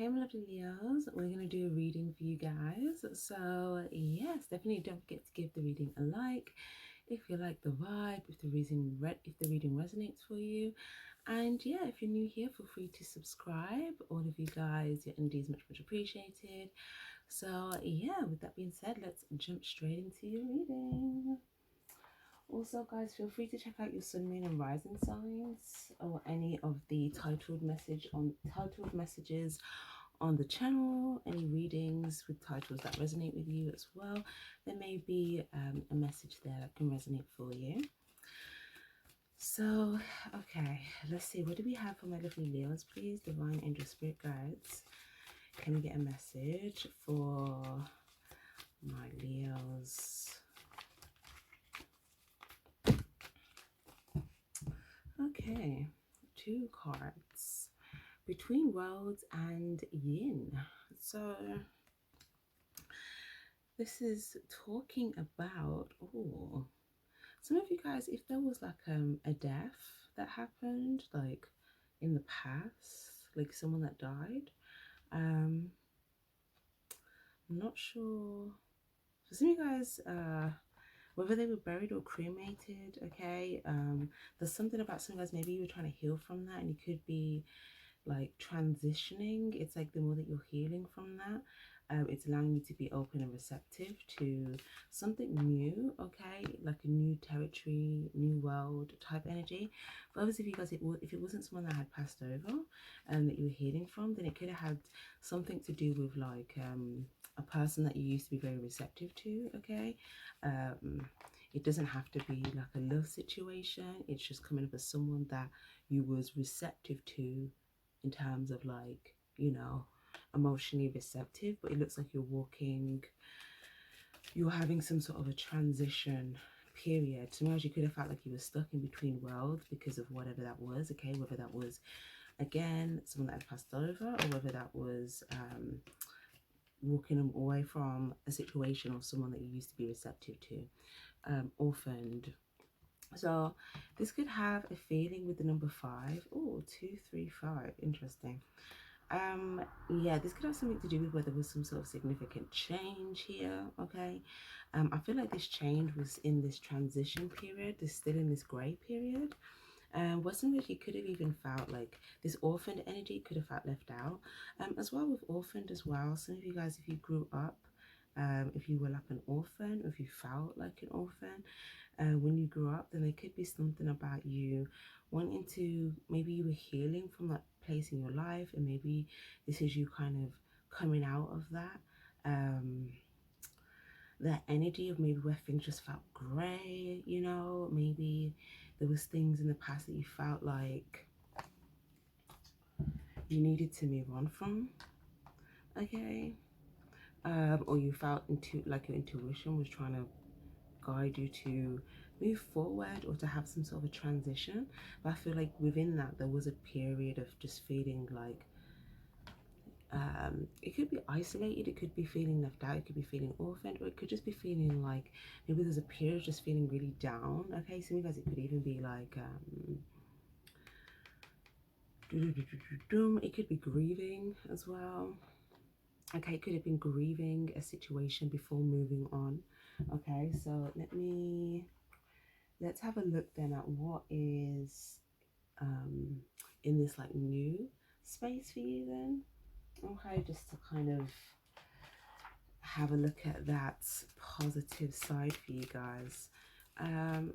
Hey, my lovely Leos, we're going to do a reading for you guys. So, yes, definitely don't forget to give the reading a like if you like the vibe, if the reading resonates for you. And yeah, if you're new here, feel free to subscribe. All of you guys, your energy is much appreciated. So, yeah, with that being said, let's jump straight into your reading. Also, guys, feel free to check out your sun, moon, and rising signs, or any of the titled messages on the channel. Any readings with titles that resonate with you as well. There may be a message there that can resonate for you. So, okay, let's see. What do we have for my lovely Leos, please? Divine Angel Spirit Guides. Can we get a message for my Leos? Okay, 2 cards. Between Worlds and Yin. So this is talking about, oh, some of you guys, if there was like a death that happened like in the past, like someone that died, I'm not sure. For some of you guys, whether they were buried or cremated, okay, there's something about some guys, maybe you were trying to heal from that, and you could be like transitioning. It's like the more that you're healing from that, it's allowing you to be open and receptive to something new, okay, like a new territory, new world type energy. But obviously, if you guys, if it wasn't someone that had passed over and that you were healing from, then it could have had something to do with like a person that you used to be very receptive to, okay. It doesn't have to be like a love situation. It's just coming up as someone that you was receptive to in terms of like, you know, emotionally receptive, but it looks like you're having some sort of a transition period. Sometimes you could have felt like you were stuck in between worlds because of whatever that was, okay, whether that was again someone that had passed over, or whether that was walking away from a situation or someone that you used to be receptive to, orphaned. So this could have a feeling with the number 5. Oh, 2, 3, 5. Interesting. Yeah, this could have something to do with whether there was some sort of significant change here, okay. I feel like this change was in this transition period. This still in this grey period. Wasn't it? You could have even felt like this orphaned energy could have felt left out. As well with orphaned as well. Some of you guys, if you grew up, if you were like an orphan, or if you felt like an orphan when you grew up, then there could be something about you wanting to, maybe you were healing from that place in your life, and maybe this is you kind of coming out of that energy of maybe where things just felt grey, you know. Maybe there was things in the past that you felt like you needed to move on from, okay. Or you felt into like your intuition was trying to guide you to move forward or to have some sort of a transition. But I feel like within that there was a period of just feeling like it could be isolated, it could be feeling left out, it could be feeling orphaned, or it could just be feeling like maybe there's a period of just feeling really down, okay. So guys, it could even be like it could be grieving as well, okay. It could have been grieving a situation before moving on, okay. So let's have a look then at what is in this like new space for you then, okay, just to kind of have a look at that positive side for you guys.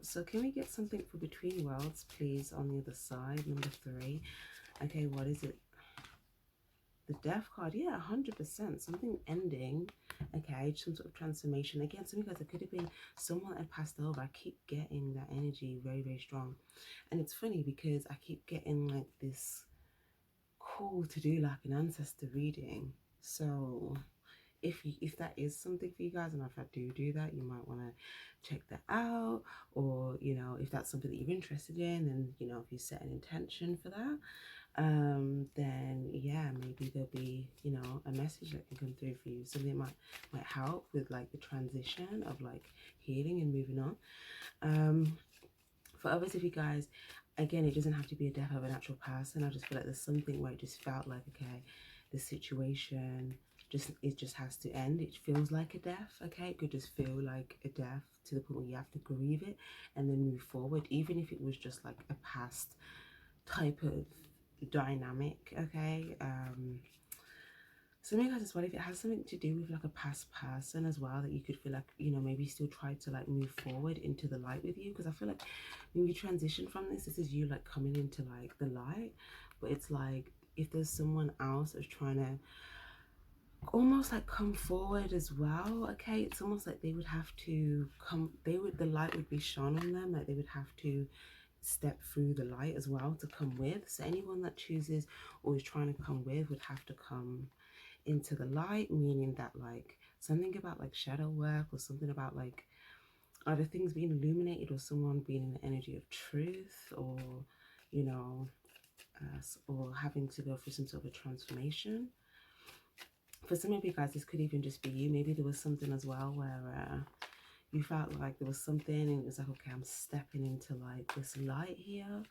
So can we get something for Between Worlds, please, on the other side, number 3? Okay, what is it? The Death card. Yeah, 100%. Something ending, okay, some sort of transformation. Again, some of you guys, it could have been someone that passed over. I keep getting that energy very strong. And it's funny because I keep getting like this call to do like an ancestor reading. So if that is something for you guys, and if I do that, you might want to check that out. Or, you know, if that's something that you're interested in, and, you know, if you set an intention for that, then yeah, maybe there'll be, you know, a message that can come through for you. Something that might help with like the transition of like healing and moving on. For others of you guys, again, it doesn't have to be a death of an actual person. I just feel like there's something where it just felt like, okay, the situation it just has to end. It feels like a death, okay? It could just feel like a death to the point where you have to grieve it and then move forward, even if it was just like a past type of dynamic, okay? So maybe as well, if it has something to do with like a past person as well, that you could feel like, you know, maybe still try to like move forward into the light with you, because I feel like when you transition from this is you like coming into like the light, but it's like if there's someone else that's trying to almost like come forward as well, okay, it's almost like they would have to come, the light would be shone on them, like they would have to step through the light as well to come with. So anyone that chooses or is trying to come with would have to come into the light, meaning that like something about like shadow work or something about like other things being illuminated, or someone being in the energy of truth, or you know, or having to go through some sort of a transformation. For some of you guys, this could even just be you. Maybe there was something as well where you felt like there was something and it was like, okay, I'm stepping into like this light here.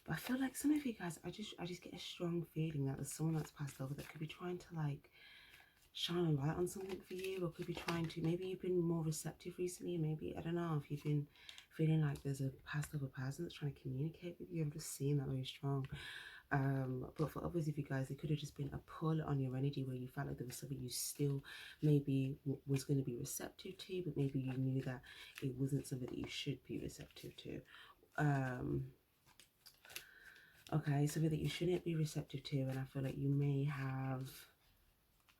But I feel like some of you guys, I just get a strong feeling that there's someone that's passed over that could be trying to like shine a light on something for you, or could be trying to, maybe you've been more receptive recently, maybe, I don't know, if you've been feeling like there's a passed over person that's trying to communicate with you. I'm just seeing that very strong. But for others of you guys, it could have just been a pull on your energy where you felt like there was something you still maybe was going to be receptive to, but maybe you knew that it wasn't something that you should be receptive to. Okay, something that you shouldn't be receptive to, and I feel like you may have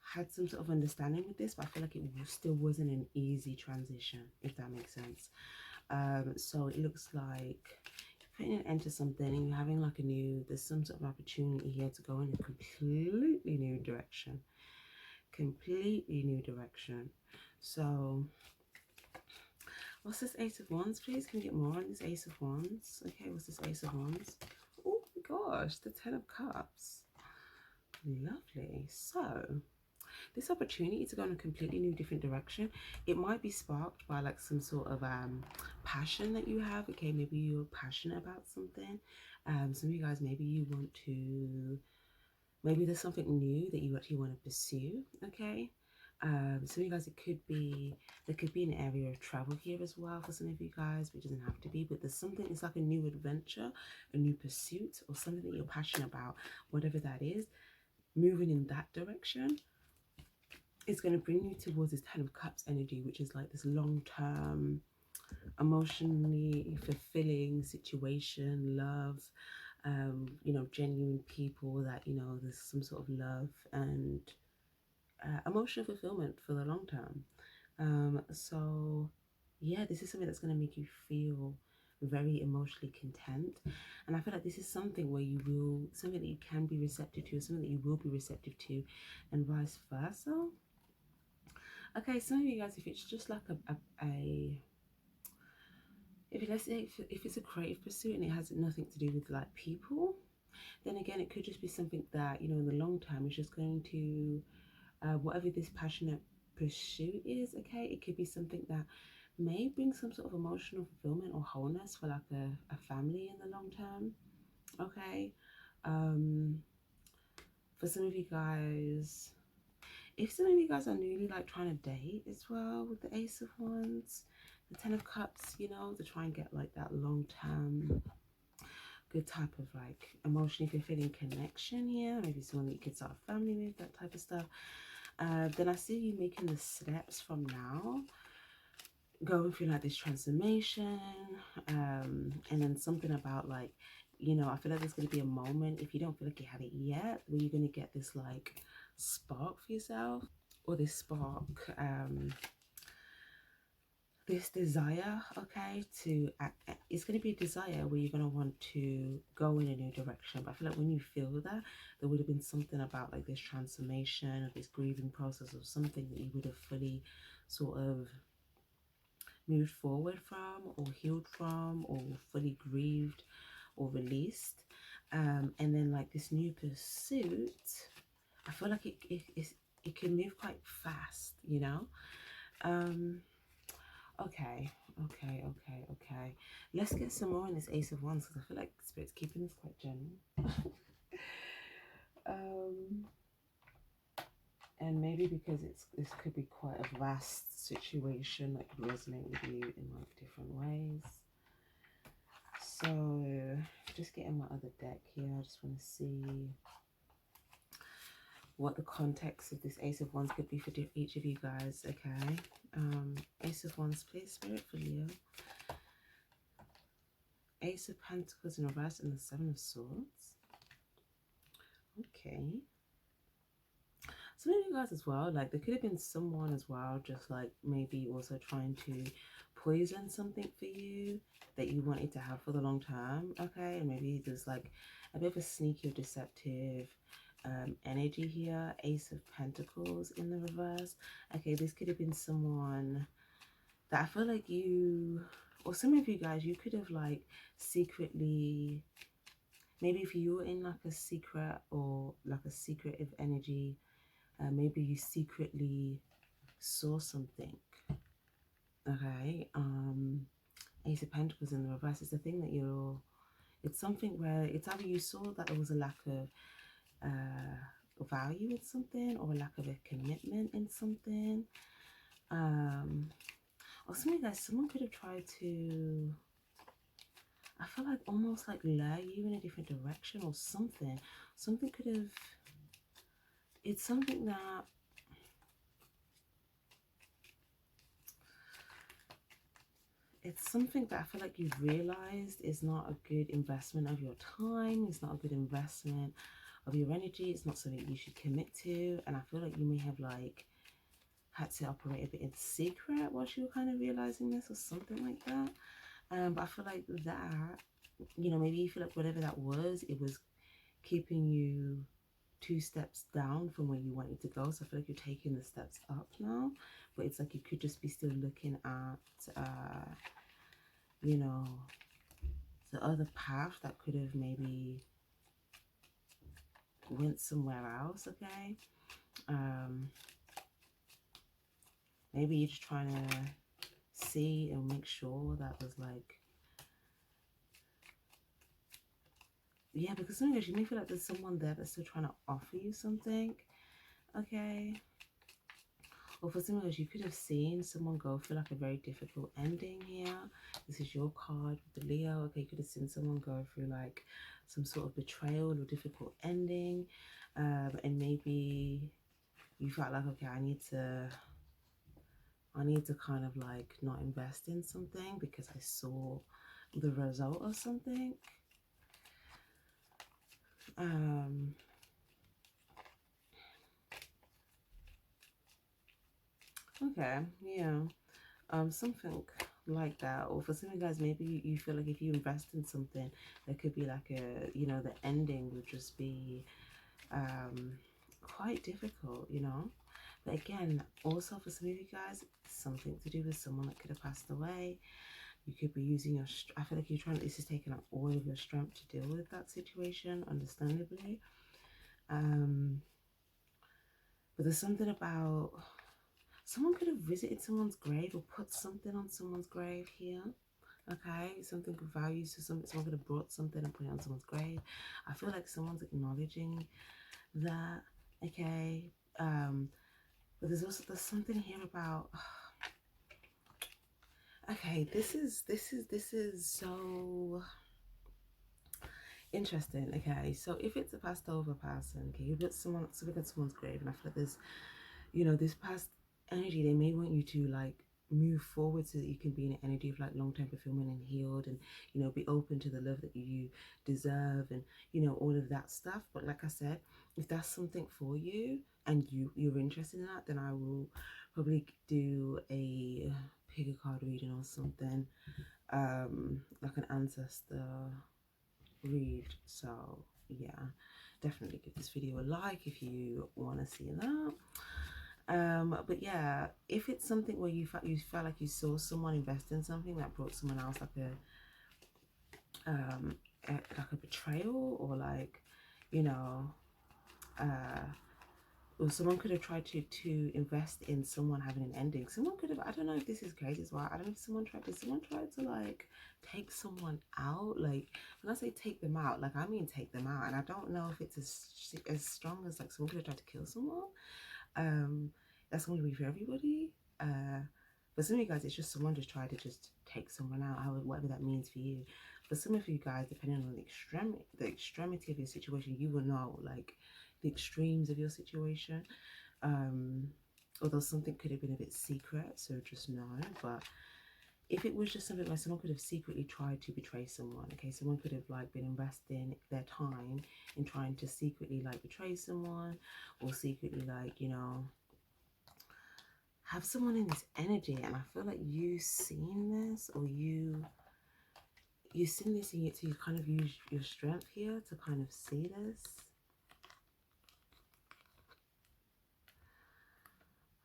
had some sort of understanding with this, but I feel like it still wasn't an easy transition, if that makes sense. So it looks like putting an end to something and you're having like there's some sort of opportunity here to go in a completely new direction. Completely new direction. So what's this Ace of Wands, please? Can we get more on this Ace of Wands? Okay, what's this Ace of Wands? Oh my gosh, the Ten of Cups. Lovely. So this opportunity to go in a completely new different direction, it might be sparked by like some sort of passion that you have. Okay, maybe you're passionate about something. Some of you guys, maybe you want to, maybe there's something new that you actually want to pursue. Okay, some of you guys, there could be an area of travel here as well for some of you guys, but it doesn't have to be. But there's something, it's like a new adventure, a new pursuit, or something that you're passionate about, whatever that is, moving in that direction. It's going to bring you towards this Ten of Cups energy, which is like this long-term, emotionally fulfilling situation, love, you know, genuine people that, you know, there's some sort of love and emotional fulfillment for the long term. So yeah, this is something that's going to make you feel very emotionally content, and I feel like this is something where something that you can be receptive to, something that you will be receptive to, and vice versa. Okay, some of you guys, if it's just like if it's a creative pursuit and it has nothing to do with like people, then again, it could just be something that, you know, in the long term is just going to, whatever this passionate pursuit is, okay, it could be something that may bring some sort of emotional fulfillment or wholeness for like a family in the long term, okay. For some of you guys, if some of you guys are newly like trying to date as well with the Ace of Wands, the Ten of Cups, you know, to try and get like that long-term good type of like emotionally fulfilling connection here, maybe someone that you could start a family with, that type of stuff, then I see you making the steps from now, going through like this transformation, and then something about like, you know, I feel like there's going to be a moment, if you don't feel like you have it yet, where you're going to get this like spark for yourself, or this spark, this desire, okay, to it's going to be a desire where you're going to want to go in a new direction. But I feel like when you feel that, there would have been something about like this transformation or this grieving process, or something that you would have fully sort of moved forward from, or healed from, or fully grieved or released. And then like this new pursuit, I feel like it can move quite fast, you know. Okay. Let's get some more in this Ace of Wands, because I feel like Spirit's keeping this quite general. And maybe because this could be quite a vast situation that could resonate with you in like different ways. So just getting my other deck here, I just want to see what the context of this Ace of Wands could be for each of you guys. Okay, Ace of Wands, please, Spirit, for Leo. Ace of Pentacles in reverse and the Seven of Swords. Okay. Some of you guys as well, like there could have been someone as well, just like maybe also trying to poison something for you that you wanted to have for the long term. Okay, and maybe there's like a bit of a sneaky or deceptive energy here. Ace of Pentacles in the reverse. Okay, this could have been someone that I feel like you, or some of you guys, you could have like secretly, maybe if you were in like a secret or like a secretive energy, maybe you secretly saw something. Okay, Ace of Pentacles in the reverse is the thing that you're, it's something where it's either you saw that there was a lack of value in something, or a lack of a commitment in something, or something that someone could have tried to, I feel like almost like lure you in a different direction or something. Something could have, it's something that, it's something that I feel like you've realized is not a good investment of your time. It's not a good investment of your energy. It's not something you should commit to. And I feel like you may have like had to operate a bit in secret whilst you were kind of realizing this or something like that. But I feel like that, you know, maybe you feel like whatever that was, it was keeping you 2 steps down from where you wanted to go. So I feel like you're taking the steps up now, but it's like you could just be still looking at you know, the other path that could have maybe went somewhere else. Okay, maybe you're just trying to see and make sure that there's like, yeah, because sometimes you may feel like there's someone there that's still trying to offer you something. Okay, or for some of us, you could have seen someone go through like a very difficult ending here. This is your card with the Leo. Okay, you could have seen someone go through like some sort of betrayal or difficult ending. And maybe you felt like, okay, I need to kind of like not invest in something because I saw the result of something. Okay, yeah. Something like that. Or for some of you guys, maybe you feel like if you invest in something, there could be like a, you know, the ending would just be quite difficult, you know. But again, also for some of you guys, something to do with someone that could have passed away. You could be using your, I feel like you're trying, this is taking up all of your strength to deal with that situation, understandably. But there's something about, someone could have visited someone's grave or put something on someone's grave here. Okay, something of value to someone could have brought something and put it on someone's grave. I feel like someone's acknowledging that. Okay, but there's something here about, okay, this is so interesting. Okay, so if it's a passed over person, okay, you put someone, so look at someone's grave, and I feel like there's, you know, this past energy, they may want you to like move forward so that you can be in an energy of like long-term fulfillment and healed, and, you know, be open to the love that you deserve, and, you know, all of that stuff. But like I said, if that's something for you and you're interested in that, then I will probably do a pick a card reading or something, like an ancestor read. So yeah, definitely give this video a like if you want to see that. But yeah, if it's something where you felt like you saw someone invest in something that brought someone else like a betrayal, or like, you know, or someone could have tried to invest in someone having an ending. Someone could have, I don't know if this is crazy as well, I don't know if someone tried to like take someone out. Like when I say take them out, like I mean take them out, and I don't know if it's as strong as like someone could have tried to kill someone. That's going to be for everybody. For some of you guys, it's just someone just tried to just take someone out, however, whatever that means for you. For some of you guys, depending on the extremity of your situation, you will know like the extremes of your situation. Um, Although something could have been a bit secret, so just know. But if it was just something like someone could have secretly tried to betray someone, okay, someone could have like been investing their time in trying to secretly like betray someone, or secretly like, you know, have someone in this energy. And I feel like you've seen this, or you've seen this, and you kind of use your strength here to kind of see this.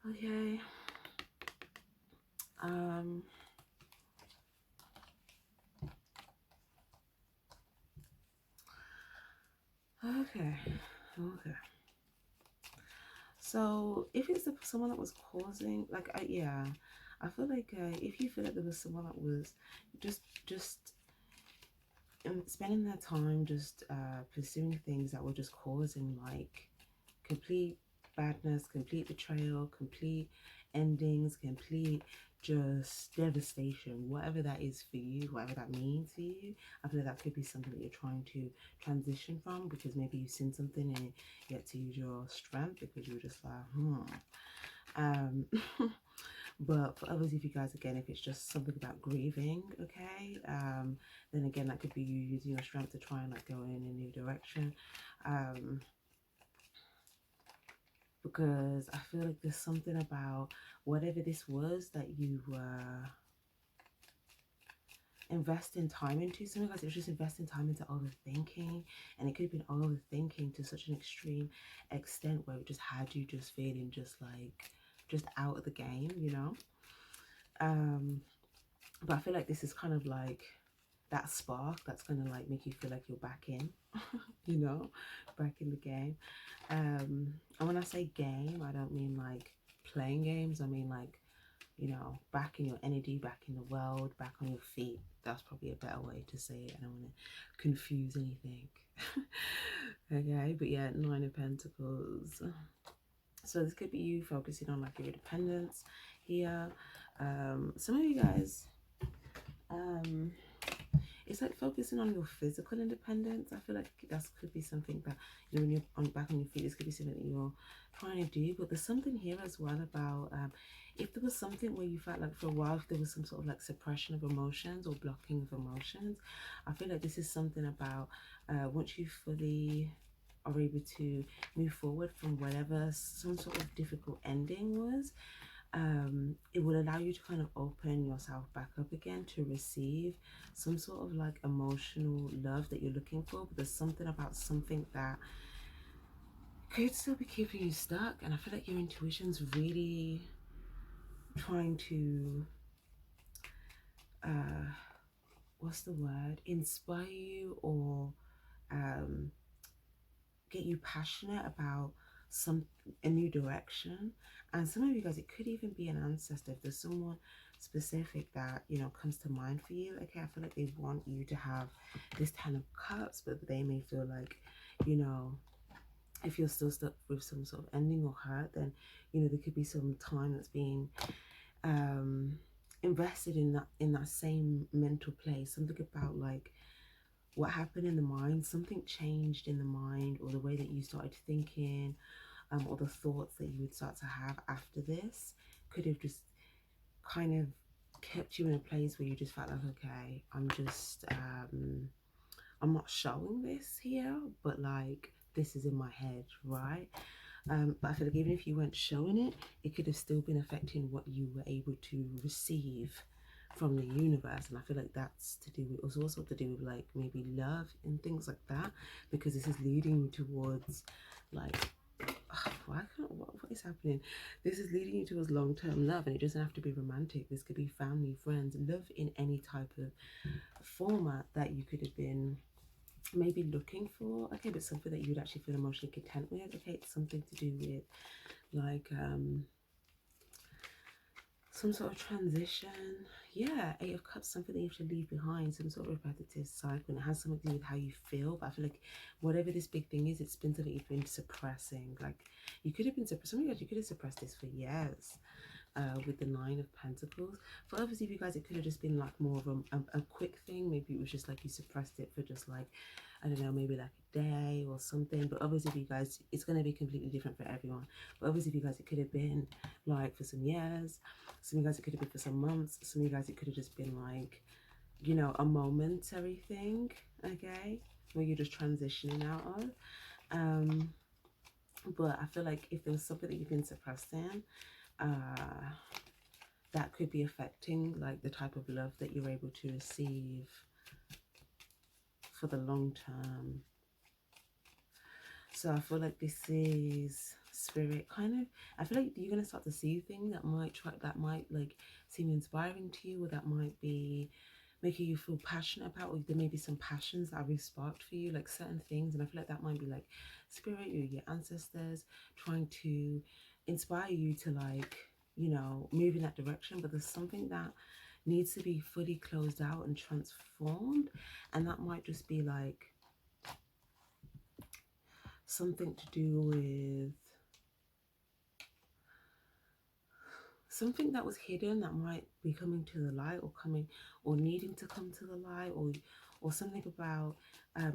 Okay. Okay. So if it's someone that was causing, like, yeah, I feel like if you feel like there was someone that was just spending their time just pursuing things that were just causing like complete badness, complete betrayal, complete endings, complete just devastation, whatever that is for you, whatever that means for you. I feel like that could be something that you're trying to transition from, because maybe you've seen something and you get to use your strength because you're just like, But for others of you guys, again, if it's just something about grieving, okay, then again, that could be you using your strength to try and like go in a new direction. Because I feel like there's something about whatever this was that you were investing time into. Some of you guys, it was just investing time into overthinking, and it could have been overthinking to such an extreme extent where it just had you just feeling just like just out of the game, you know. But I feel like this is kind of like that spark that's gonna like make you feel like you're back in, you know, back in the game. And when I say game, I don't mean like playing games. I mean like, you know, back in your energy, back in the world, back on your feet. That's probably a better way to say it. I don't want to confuse anything. Okay, but yeah, Nine of Pentacles. So this could be you focusing on like your independence here. Some of you guys, it's like focusing on your physical independence. I feel like that could be something that, you know, when you're back on your feet, this could be something that you're trying to do. But there's something here as well about if there was something where you felt like for a while, if there was some sort of like suppression of emotions or blocking of emotions, I feel like this is something about once you fully are able to move forward from whatever some sort of difficult ending was, it will allow you to kind of open yourself back up again to receive some sort of like emotional love that you're looking for. But there's something about something that could still be keeping you stuck, and I feel like your intuition's really trying to what's the word, inspire you, or get you passionate about a new direction. And some of you guys, it could even be an ancestor. If there's someone specific that, you know, comes to mind for you, okay, I feel like they want you to have this 10 of cups, but they may feel like, you know, if you're still stuck with some sort of ending or hurt, then, you know, there could be some time that's being invested in that same mental place. Something about like what happened in the mind, something changed in the mind, or the way that you started thinking, or the thoughts that you would start to have after this could have just kind of kept you in a place where you just felt like, okay, I'm not showing this here, but like this is in my head, right? But I feel like even if you weren't showing it, it could have still been affecting what you were able to receive from the universe. And I feel like that's to do with, it's also to do with like maybe love and things like that, because this is leading you towards like, what is happening? This is leading you towards long-term love, and it doesn't have to be romantic. This could be family, friends, love in any type of format that you could have been maybe looking for. Okay, but something that you'd actually feel emotionally content with. Okay, it's something to do with like some sort of transition. Yeah, Eight of Cups, something that you have to leave behind, some sort of repetitive cycle, and it has something to do with how you feel. But I feel like whatever this big thing is, it's been something you've been suppressing. Like, you could have been suppressed, some of you guys, you could have suppressed this for years. With the Nine of Pentacles. For others of you guys, it could have just been like more of a quick thing. Maybe it was just like you suppressed it for just like, I don't know, maybe like a day or something. But others of you guys, it's going to be completely different for everyone. But others of you guys, it could have been like for some years. Some of you guys, it could have been for some months. Some of you guys, it could have just been like, you know, a momentary thing, okay, where you're just transitioning out of. But I feel like if there was something that you've been suppressing, that could be affecting like the type of love that you're able to receive for the long term. So I feel like this is spirit kind of, I feel like you're going to start to see things that might like seem inspiring to you, or that might be making you feel passionate about, or there may be some passions that are really sparked for you, like certain things. And I feel like that might be like spirit or your ancestors trying to inspire you to, like, you know, move in that direction. But there's something that needs to be fully closed out and transformed, and that might just be like something to do with something that was hidden that might be coming to the light, or coming, or needing to come to the light, or something about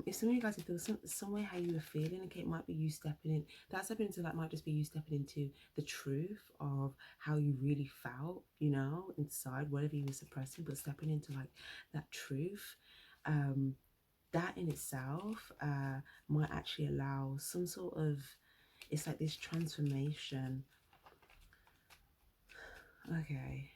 if some of you guys, if there was some way how you were feeling, okay, it might be you stepping in, that stepping into that might just be you stepping into the truth of how you really felt, you know, inside, whatever you were suppressing, but stepping into like that truth. That in itself might actually allow some sort of, it's like this transformation. Okay.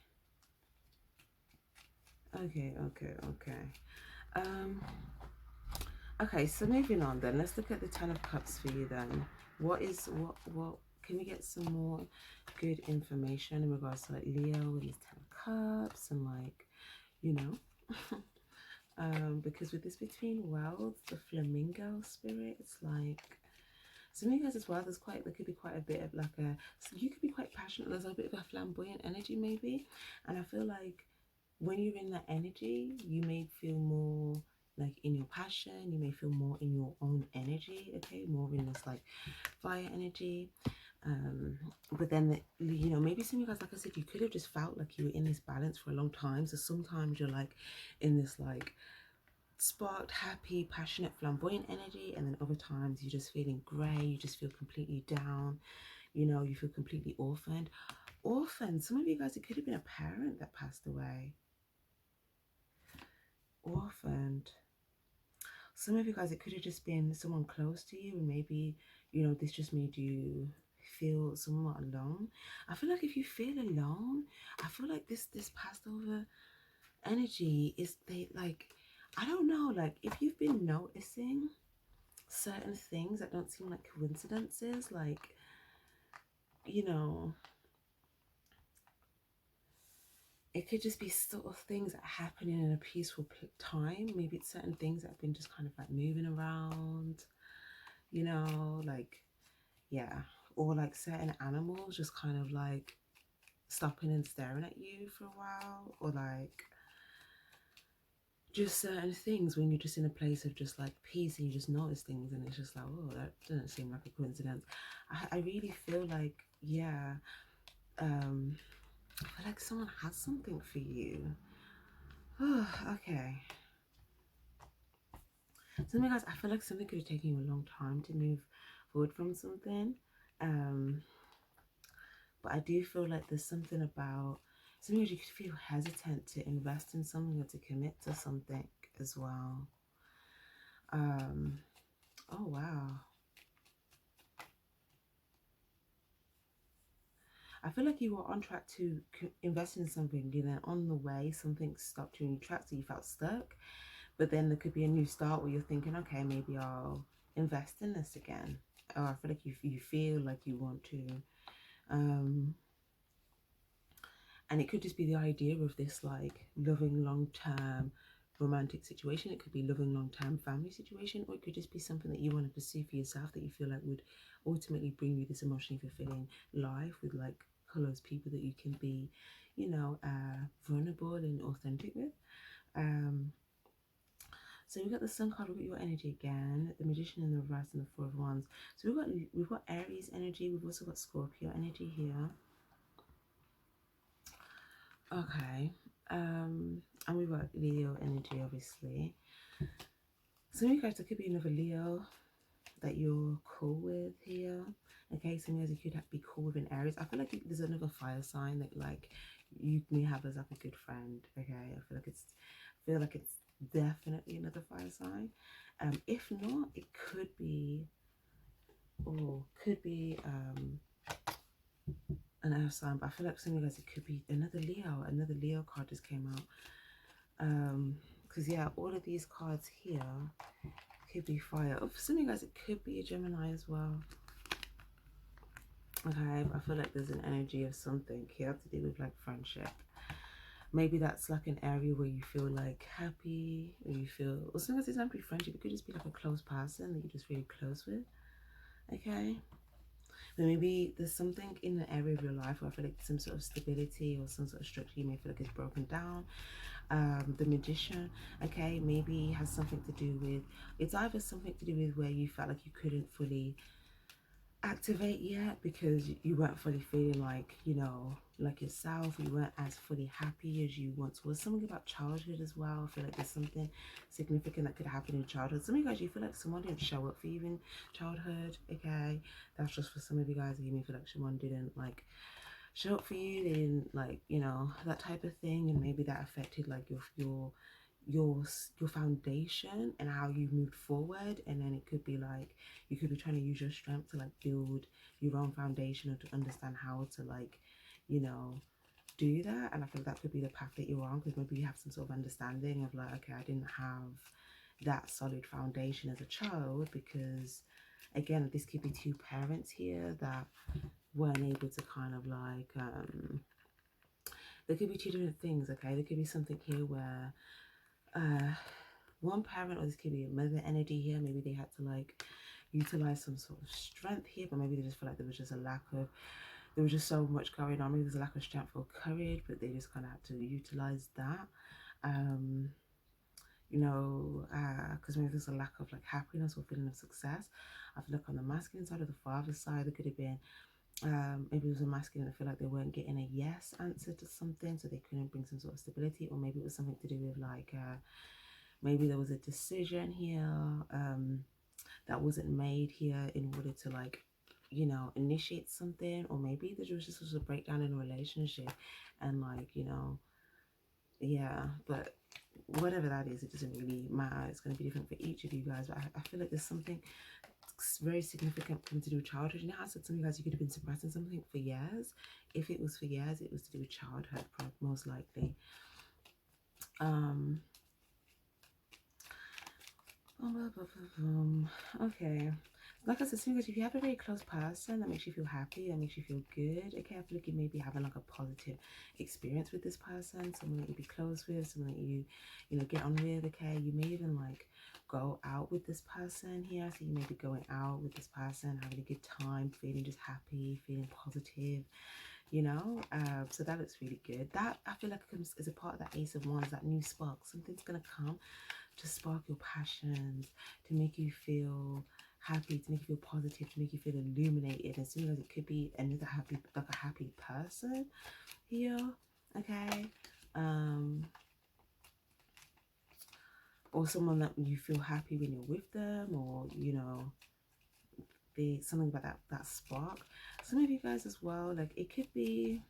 Okay, so moving on then, let's look at the Ten of Cups for you then. What can we get some more good information in regards to like Leo and his Ten of Cups, and like, you know, because with this between worlds, the flamingo spirit, it's like some of you guys as well, there could be quite a bit of like so you could be quite passionate, there's a bit of a flamboyant energy maybe, and I feel like when you're in that energy, you may feel more like in your passion, you may feel more in your own energy, okay, more in this like fire energy. But then, you know, maybe some of you guys, like I said, you could have just felt like you were in this balance for a long time. So sometimes you're like in this like sparked, happy, passionate, flamboyant energy, and then other times you're just feeling grey, you just feel completely down, you know, you feel completely orphaned. Some of you guys, it could have been a parent that passed away. Orphaned. Some of you guys, it could have just been someone close to you, and maybe, you know, this just made you feel somewhat alone. I feel like if you feel alone, I feel like this Passover energy is, they like, I don't know, like if you've been noticing certain things that don't seem like coincidences, like, you know, it could just be sort of things that are happening in a peaceful time. Maybe it's certain things that have been just kind of like moving around, you know, like, yeah, or like certain animals just kind of like stopping and staring at you for a while, or like just certain things when you're just in a place of just like peace, and you just notice things, and it's just like, oh, that doesn't seem like a coincidence. I really feel like, yeah, I feel like someone has something for you. Okay. So guys, I feel like something could have taken you a long time to move forward from something. But I do feel like there's something about, sometimes you could feel hesitant to invest in something or to commit to something as well. Oh wow. I feel like you were on track to invest in something, and then on the way something stopped you in your tracks, so you felt stuck. But then there could be a new start where you're thinking, okay, maybe I'll invest in this again. Or I feel like you feel like you want to. And it could just be the idea of this like loving long-term romantic situation. It could be loving long-term family situation, or it could just be something that you want to pursue for yourself that you feel like would ultimately bring you this emotionally fulfilling life with like colours, people that you can be, you know, vulnerable and authentic with. Um, so we've got the Sun card, we've got your energy again, the Magician in the reverse, and the Four of Wands. So we've got Aries energy, we've also got Scorpio energy here. Okay. And we've got Leo energy, obviously. So you guys, there could be another Leo that you're cool with here. Okay, so maybe you could be cool with an Aries. I feel like there's another fire sign that like you may have as like a good friend. Okay, I feel like it's definitely another fire sign. If not, it could be, or could be an earth sign. But I feel like some of you guys, it could be another Leo. Another Leo card just came out. Because yeah, all of these cards here could be fire. Oh, for some of you guys, it could be a Gemini as well. Okay, I feel like there's an energy of something here to do with like friendship. Maybe that's like an area where you feel like happy, or you feel, or sometimes it's not be friendship, it could just be like a close person that you're just really close with. Okay, but maybe there's something in the area of your life where I feel like some sort of stability or some sort of structure you may feel like it's broken down. The Magician, okay, maybe has something to do with, it's either something to do with where you felt like you couldn't fully activate yet because you weren't fully feeling like, you know, like yourself, you weren't as fully happy as you once was. Something about childhood as well. I feel like there's something significant that could happen in childhood. Some of you guys, you feel like someone didn't show up for you in childhood. Okay, that's just for some of you guys. You may feel like someone didn't like show up for you, they didn't, like, you know, that type of thing, and maybe that affected like your foundation and how you moved forward. And then it could be like you could be trying to use your strength to like build your own foundation or to understand how to, like, you know, do that. And I feel that could be the path that you're on, because maybe you have some sort of understanding of like, okay, I didn't have that solid foundation as a child, because again, this could be two parents here that weren't able to kind of like there could be two different things. Okay, there could be something here where one parent, or this could be a mother energy here, maybe they had to like utilize some sort of strength here, but maybe they just feel like there was just a lack of, there was just so much going on, maybe there's a lack of strength or courage, but they just kind of had to utilize that. You know, because maybe there's a lack of like happiness or feeling of success. I feel like on the masculine side or the father side, there could have been maybe it was a masculine that feel like they weren't getting a yes answer to something, so they couldn't bring some sort of stability. Or maybe it was something to do with like maybe there was a decision here that wasn't made here in order to, like, you know, initiate something. Or maybe there was just a breakdown in a relationship, and like, you know, yeah. But whatever that is, it doesn't really matter. It's going to be different for each of you guys. But I feel like there's something very significant to do with childhood. You know, I said some of you guys, you could have been suppressing something for years. If it was for years, it was to do with childhood, most likely. Okay, like I said, so if you have a very close person that makes you feel happy, that makes you feel good, okay, I feel like you may be having like a positive experience with this person, someone that you be close with, someone that you know, get on with. Okay, you may even like go out with this person here, so you may be going out with this person, having a good time, feeling just happy, feeling positive, you know. So that looks really good. That, I feel like, comes as a part of that Ace of Wands, that new spark. Something's gonna come to spark your passions, to make you feel happy, to make you feel positive, to make you feel illuminated. And soon as it could be another happy, like a happy person here, okay, or someone that you feel happy when you're with them, or, you know, something about that spark. Some of you guys as well, like, it could be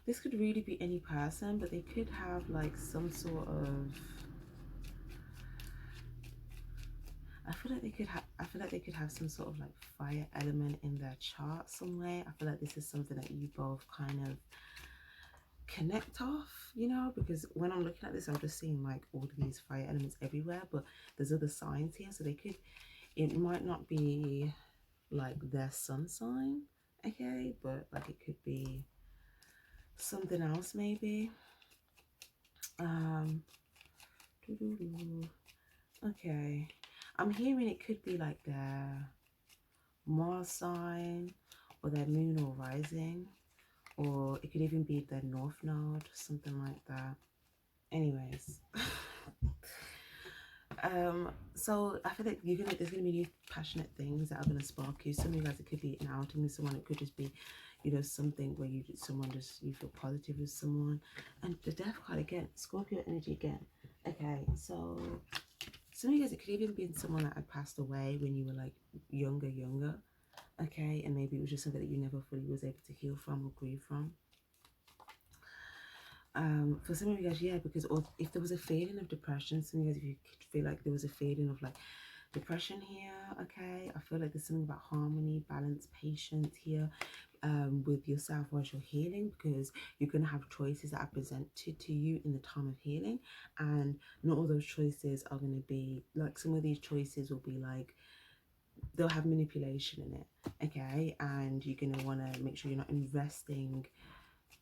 this could really be any person, but they could have like some sort of, I feel like they could have some sort of like fire element in their chart somewhere. I feel like this is something that you both kind of connect off, you know, because when I'm looking at this, I'm just seeing like all of these fire elements everywhere, but there's other signs here, so they could, it might not be like their sun sign, okay, but like it could be something else maybe. Okay, I'm hearing it could be like their Mars sign, or their moon or rising, or it could even be their north node, something like that. Anyways, so I feel like there's gonna be new passionate things that are gonna spark you. Some of you guys, it could be an outing with someone, it could just be, you know, something where you feel positive with someone. And the death card again, Scorpio energy again. Okay, so some of you guys, it could even be someone that had passed away when you were like younger, okay, and maybe it was just something that you never fully was able to heal from or grieve from. For some of you guys, yeah, because or if there was a feeling of depression, some of you guys, if you could feel like there was a feeling of like depression here, okay, I feel like there's something about harmony, balance, patience here, with yourself while you're healing, because you're going to have choices that are presented to you in the time of healing, and not all those choices are going to be like, some of these choices will be like, they'll have manipulation in it, okay, and you're going to want to make sure you're not investing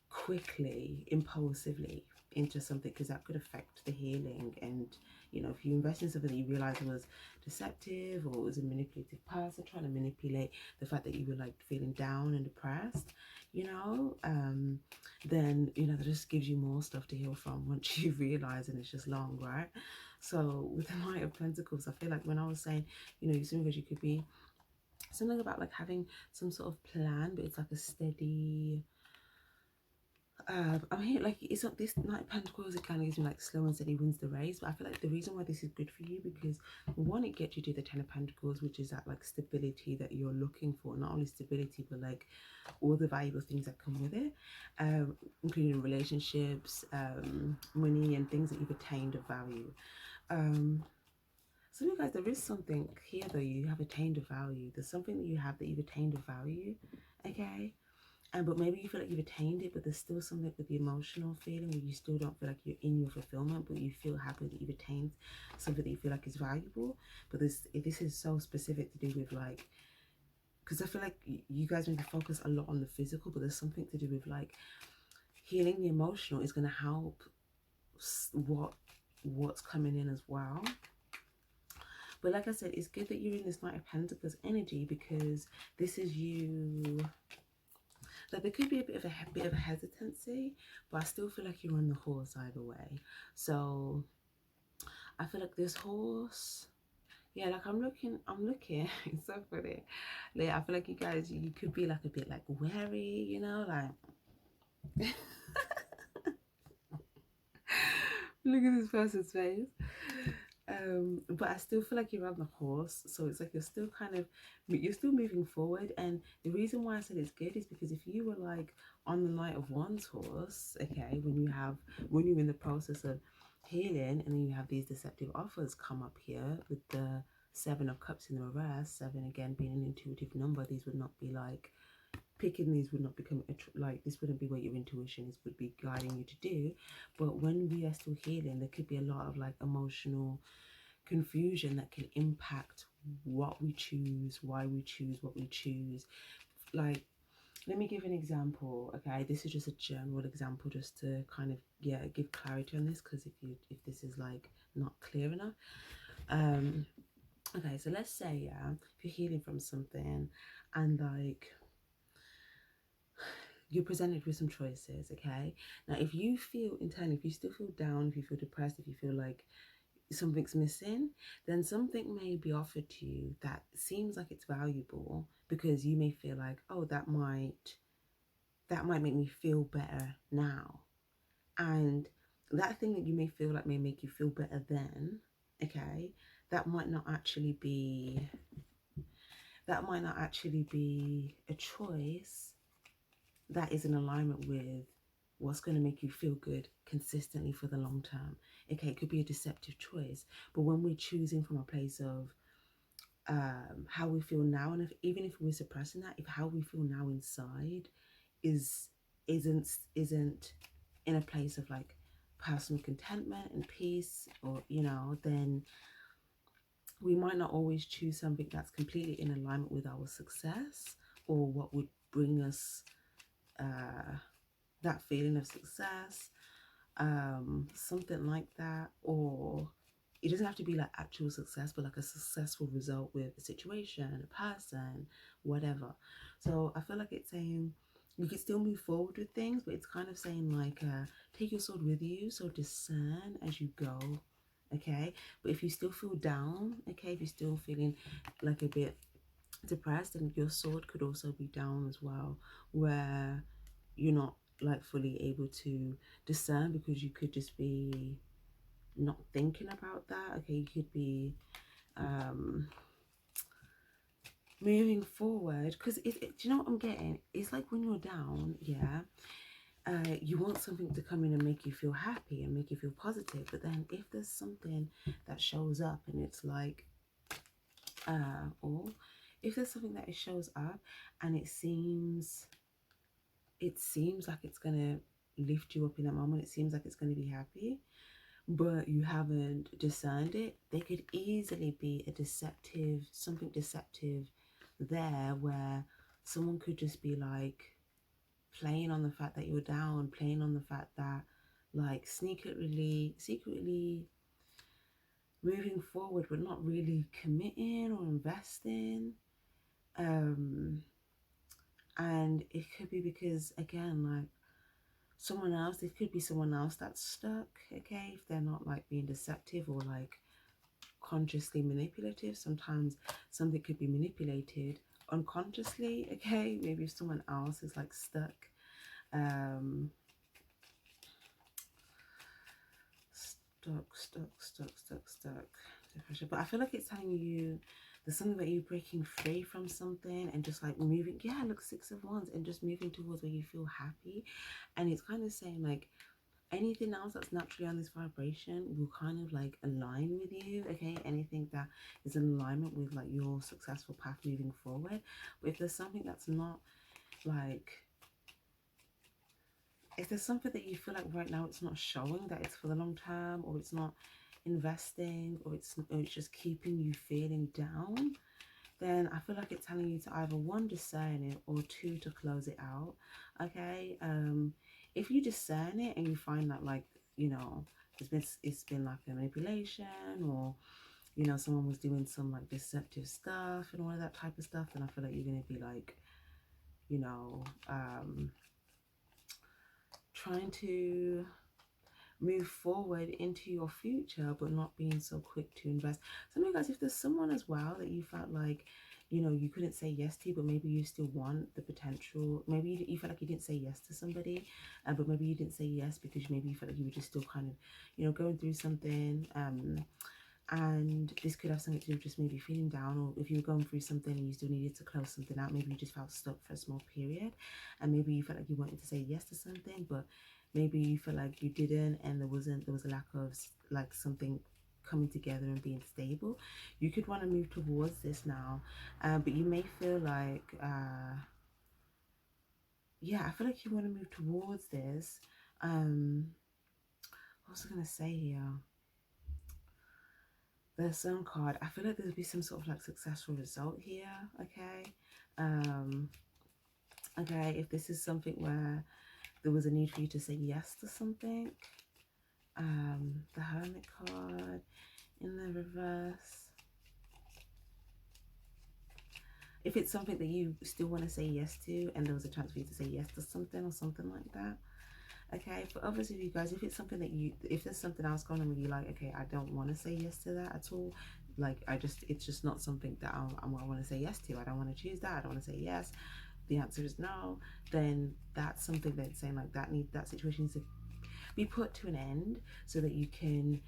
quickly, impulsively into something, because that could affect the healing. And you know, if you invest in something that you realize was deceptive, or it was a manipulative person trying to manipulate the fact that you were like feeling down and depressed, you know, then you know, that just gives you more stuff to heal from once you realize, and it's just long, right? So with the Knight of Pentacles, I feel like when I was saying, you know, some of you could be something about like having some sort of plan, but it's like a steady, I'm here like, it's not this Knight of Pentacles, it kind of gives me like slow and steady wins the race. But I feel like the reason why this is good for you, because one, it gets you to the Ten of Pentacles, which is that like stability that you're looking for. Not only stability, but like all the valuable things that come with it, including relationships, money, and things that you've attained of value. So you guys, there is something here though, you have attained a value. There's something that you have that you've attained a value, okay? And but maybe you feel like you've attained it, but there's still something with the emotional feeling where you still don't feel like you're in your fulfillment, but you feel happy that you've attained something that you feel like is valuable. But this is so specific to do with like, because I feel like you guys maybe focus a lot on the physical, but there's something to do with like healing the emotional is going to help what's coming in as well. But like I said, it's good that you're in this Knight of Pentacles energy, because this is you. Like there could be a bit of a hesitancy, but I still feel like you're on the horse either way. So I feel like this horse, yeah, like I'm looking, it's so funny. Like I feel like you guys, you could be like a bit like wary, you know, like look at this person's face. But I still feel like you're on the horse, so it's like you're still moving forward. And the reason why I said it's good is because if you were like on the Knight of Wands horse, okay, when you're in the process of healing, and then you have these deceptive offers come up here with the Seven of Cups in the reverse, seven again being an intuitive number, these would not be like, picking these would not become like, this wouldn't be what your intuition is would be guiding you to do. But when we are still healing, there could be a lot of like emotional confusion that can impact what we choose, why we choose what we choose. Like, let me give an example, okay? This is just a general example, just to kind of, yeah, give clarity on this, because if this is like not clear enough. Okay, so let's say, yeah, if you're healing from something, and like you're presented with some choices, okay? Now, if you feel internally, if you still feel down, if you feel depressed, if you feel like something's missing, then something may be offered to you that seems like it's valuable, because you may feel like, oh, that might make me feel better now. And that thing that you may feel like may make you feel better then, okay, that might not actually be a choice that is in alignment with what's going to make you feel good consistently for the long term. Okay, it could be a deceptive choice, but when we're choosing from a place of how we feel now, and even if we're suppressing that, if how we feel now inside isn't in a place of like personal contentment and peace, or you know, then we might not always choose something that's completely in alignment with our success, or what would bring us that feeling of success, something like that. Or it doesn't have to be like actual success, but like a successful result with a situation, a person, whatever. So I feel like it's saying you can still move forward with things, but it's kind of saying like take your sword with you, so discern as you go. Okay, but if you still feel down, okay, if you're still feeling like a bit depressed, then your sword could also be down as well, where you're not like fully able to discern because you could just be not thinking about that. Okay, you could be moving forward, because do you know what I'm getting? It's like when you're down, yeah, you want something to come in and make you feel happy and make you feel positive, but then if there's something that shows up and it's like or if there's something that it shows up and it seems like it's gonna lift you up in that moment, it seems like it's gonna be happy, but you haven't discerned it, there could easily be something deceptive there, where someone could just be like playing on the fact that you're down, playing on the fact that like secretly moving forward but not really committing or investing. And it could be because, again, like someone else, it could be someone else that's stuck, okay, if they're not like being deceptive or like consciously manipulative. Sometimes something could be manipulated unconsciously, okay, maybe if someone else is like stuck, um stuck depression. But I feel like it's telling you there's something that you're breaking free from something and just like moving, yeah, look, 6 of Wands, and just moving towards where you feel happy. And it's kind of saying like anything else that's naturally on this vibration will kind of like align with you, okay, anything that is in alignment with like your successful path moving forward. But if there's something that's not like, if there's something that you feel like right now it's not showing that it's for the long term, or it's not investing, or it's just keeping you feeling down, then I feel like it's telling you to either one, discern it, or two, to close it out. Okay, if you discern it and you find that, like, you know, it's been like a manipulation, or you know, someone was doing some like deceptive stuff and all of that type of stuff, then I feel like you're gonna be like, you know, trying to move forward into your future, but not being so quick to invest. So maybe, guys, if there's someone as well that you felt like, you know, you couldn't say yes to, but maybe you still want the potential, maybe you felt like you didn't say yes to somebody, but maybe you didn't say yes because maybe you felt like you were just still kind of, you know, going through something, and this could have something to do with just maybe feeling down, or if you were going through something and you still needed to close something out, maybe you just felt stuck for a small period, and maybe you felt like you wanted to say yes to something, but maybe you feel like you didn't, and there was a lack of like something coming together and being stable. You could want to move towards this now, but you may feel like yeah, I feel like you want to move towards this. What was I gonna say here? The Sun card, I feel like there'll be some sort of like successful result here, okay? Okay, if this is something where there was a need for you to say yes to something, the Hermit card in the reverse. If it's something that you still want to say yes to, and there was a chance for you to say yes to something or something like that, okay? For others of you guys, if it's something that if there's something else going on where you're like, okay, I don't want to say yes to that at all, like it's just not something that I want to say yes to, I don't want to choose that, I don't want to say yes, the answer is no, then that's something that's saying like that situation needs to be put to an end, so that you can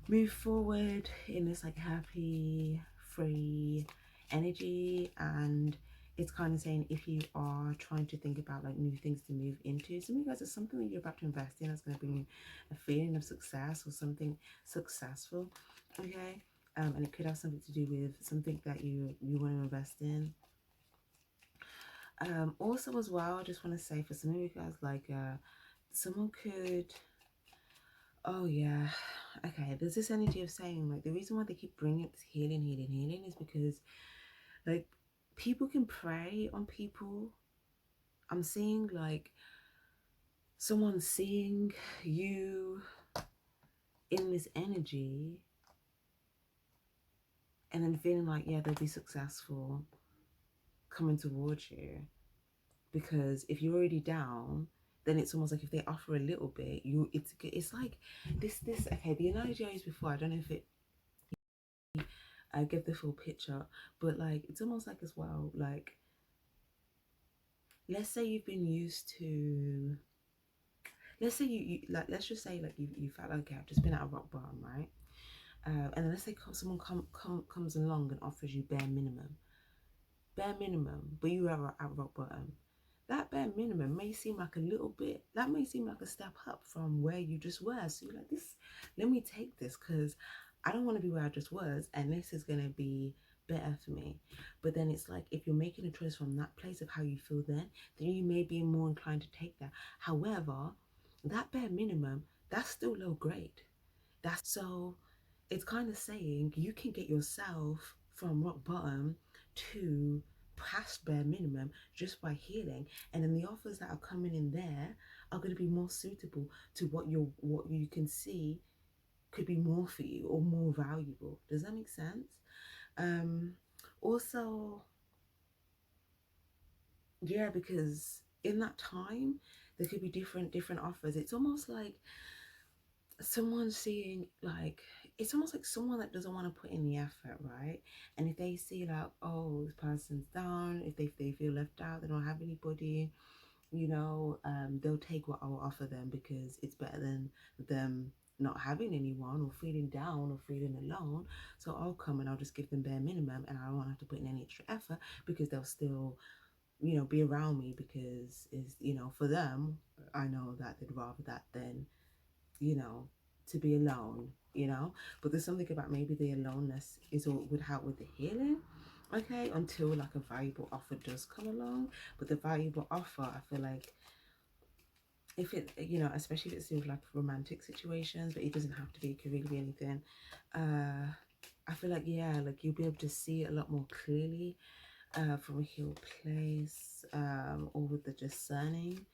move forward in this like happy, free energy. And it's kind of saying, if you are trying to think about like new things to move into, some of you guys, it's something that you're about to invest in that's going to bring you a feeling of success or something successful, okay? And it could have something to do with something that you want to invest in. Also as well, I just want to say, for some of you guys, like someone could, oh yeah, okay, there's this energy of saying like the reason why they keep bringing this healing is because like people can prey on people. I'm seeing like someone seeing you in this energy and then feeling like, yeah, they'll be successful coming towards you. Because if you're already down, then it's almost like if they offer a little bit, it's like this. Okay, the analogy I used before, I don't know if it I give the full picture, but like it's almost like as well, like let's say you've been used to, let's say you like, let's just say like you felt like, okay, I've just been at a rock bottom, right? And then let's say someone comes along and offers you bare minimum, but you are at rock bottom. That bare minimum may seem like a little bit, that may seem like a step up from where you just were. So you're like, this, let me take this because I don't want to be where I just was, and this is going to be better for me. But then it's like, if you're making a choice from that place of how you feel then you may be more inclined to take that. However, that bare minimum, that's still low grade. That's so it's kind of saying you can get yourself from rock bottom to past bare minimum just by healing, and then the offers that are coming in there are going to be more suitable to what you can see could be more for you or more valuable. Does that make sense? um Also, yeah, because in that time there could be different offers. It's almost like someone seeing like, it's almost like someone that doesn't want to put in the effort, right? And if they see like, oh, this person's down, if they feel left out, they don't have anybody, they'll take what I'll offer them because it's better than them not having anyone or feeling down or feeling alone. So I'll come and I'll just give them bare minimum, and I won't have to put in any extra effort because they'll still be around me, because is for them, I know that they'd rather that than you know, to be alone, But there's something about maybe the aloneness is what would help with the healing, okay, until like a valuable offer does come along. But the valuable offer, I feel like, if it, especially if it's in like romantic situations, but it doesn't have to be, it could really be anything. I feel like, yeah, like you'll be able to see it a lot more clearly from a healed place, or with the discerning.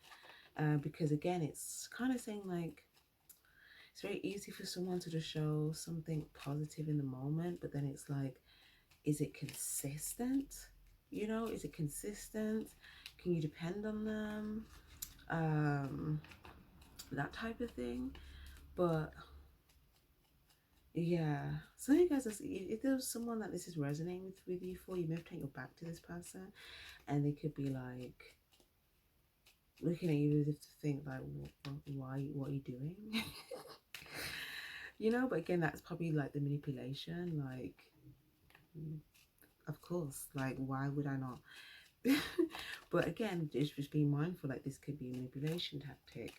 Because again, it's kind of saying like, it's very easy for someone to just show something positive in the moment, but then it's like, is it consistent? Is it consistent? Can you depend on them? That type of thing. But yeah, so you guys, if there's someone that this is resonating with you for, you may have to take your back to this person, and they could be like looking at you as if to think like, why, what are you doing? But again, that's probably like the manipulation, like, of course, like, why would I not? But again, just being mindful, like, this could be a manipulation tactic.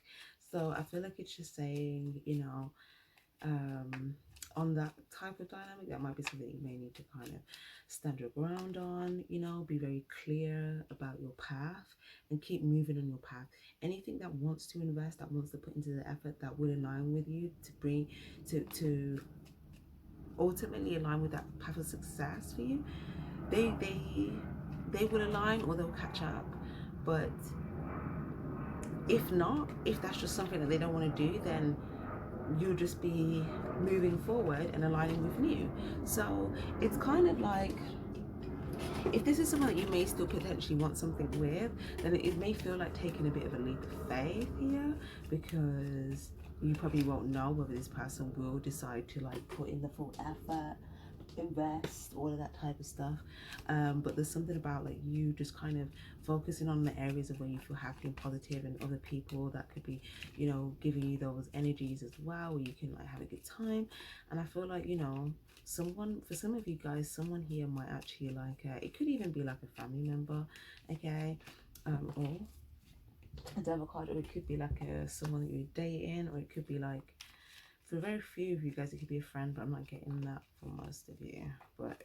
So I feel like it's just saying, on that type of dynamic, that might be something you may need to kind of stand your ground on, be very clear about your path and keep moving on your path. Anything that wants to invest, that wants to put into the effort, that will align with you to bring to ultimately align with that path of success for you, they will align or they'll catch up. But if not, if that's just something that they don't want to do, then you'll just be moving forward and aligning with new. So it's kind of like, if this is someone that you may still potentially want something with, then it may feel like taking a bit of a leap of faith here, because you probably won't know whether this person will decide to like put in the full effort, invest, all of that type of stuff. But there's something about like you just kind of focusing on the areas of where you feel happy and positive, and other people that could be giving you those energies as well, where you can like have a good time. And I feel like someone, for some of you guys, someone here might actually like it could even be like a family member, okay, or a devil card, or it could be like someone that you're dating, or it could be like, for very few of you guys, it could be a friend, but I'm not getting that for most of you. But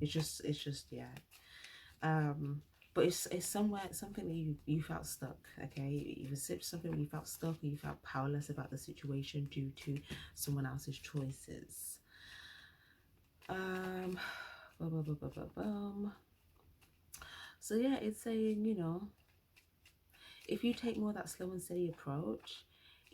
it's just yeah. But it's somewhere, something that you felt stuck. Okay, you said something where you felt stuck, or you felt powerless about the situation due to someone else's choices. So yeah, it's saying, if you take more of that slow and steady approach,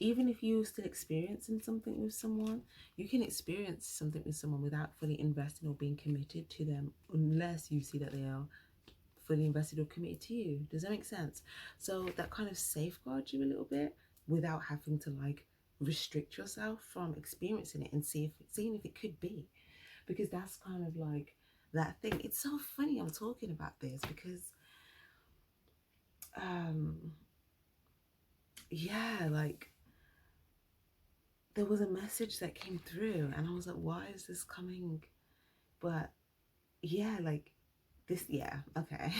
even if you're still experiencing something with someone, you can experience something with someone without fully investing or being committed to them, unless you see that they are fully invested or committed to you. Does that make sense? So that kind of safeguards you a little bit without having to like restrict yourself from experiencing it and seeing if it could be, because that's kind of like that thing. It's so funny I'm talking about this because yeah, like there was a message that came through and I was like, why is this coming? But yeah, like this, yeah, okay.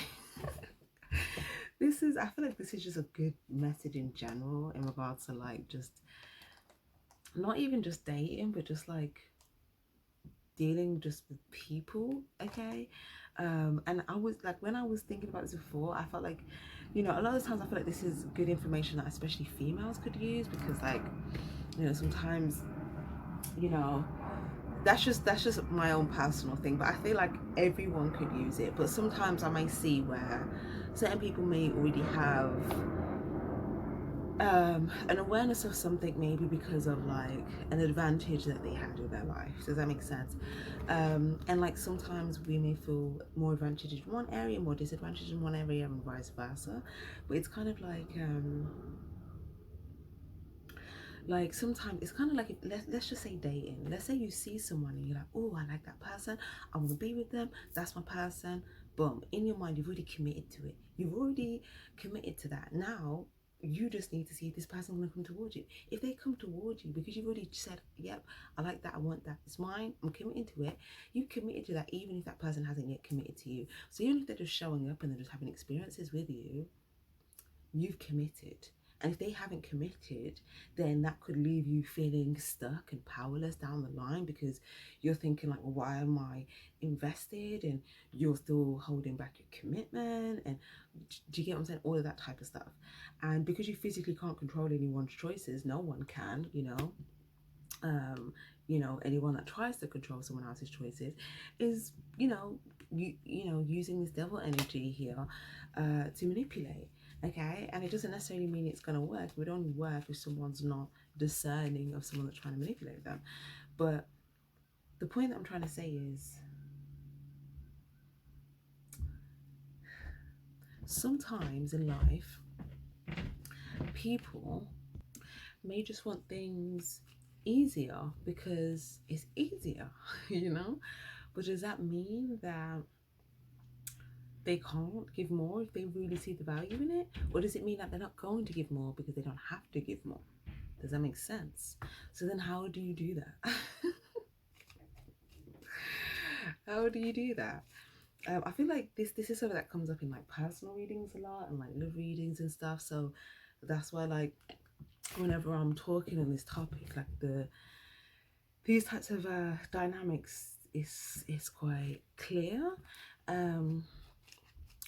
This is, I feel like this is just a good message in general in regards to like just not even just dating, but just like dealing just with people, okay? And I was like, when I was thinking about this before, I felt like, you know, a lot of times I feel like this is good information that especially females could use, because like, you know, sometimes, you know, that's just my own personal thing, but I feel like everyone could use it. But sometimes I may see where certain people may already have an awareness of something, maybe because of like an advantage that they had in their life. Does that make sense? And like sometimes we may feel more advantaged in one area, more disadvantaged in one area, and vice versa. But it's kind of like sometimes it's kind of like, if, let's just say dating. Let's say you see someone and you're like, oh, I like that person, I want to be with them, that's my person. Boom, in your mind you've already committed to it, you've already committed to that. Now you just need to see if this person going to come towards you. If they come towards you because you've already said, yep, I like that, I want that, it's mine, I'm committed to it, you committed to that, even if that person hasn't yet committed to you. So even if they're just showing up and they're just having experiences with you, you've committed. And if they haven't committed, then that could leave you feeling stuck and powerless down the line, because you're thinking like, well, why am I invested? And you're still holding back your commitment. And do you get what I'm saying? All of that type of stuff. And because you physically can't control anyone's choices, no one can, you know, anyone that tries to control someone else's choices is, using this devil energy here to manipulate. Okay, and it doesn't necessarily mean it's going to work. It would only work if someone's not discerning of someone that's trying to manipulate them. But the point that I'm trying to say is, sometimes in life, people may just want things easier because it's easier, But does that mean that they can't give more if they really see the value in it? Or does it mean that they're not going to give more because they don't have to give more? Does that make sense? So then how do you do that? How do you do that? I feel like this is something that comes up in like personal readings a lot, and like love readings and stuff. So that's why, like, whenever I'm talking on this topic, like these types of dynamics is quite clear.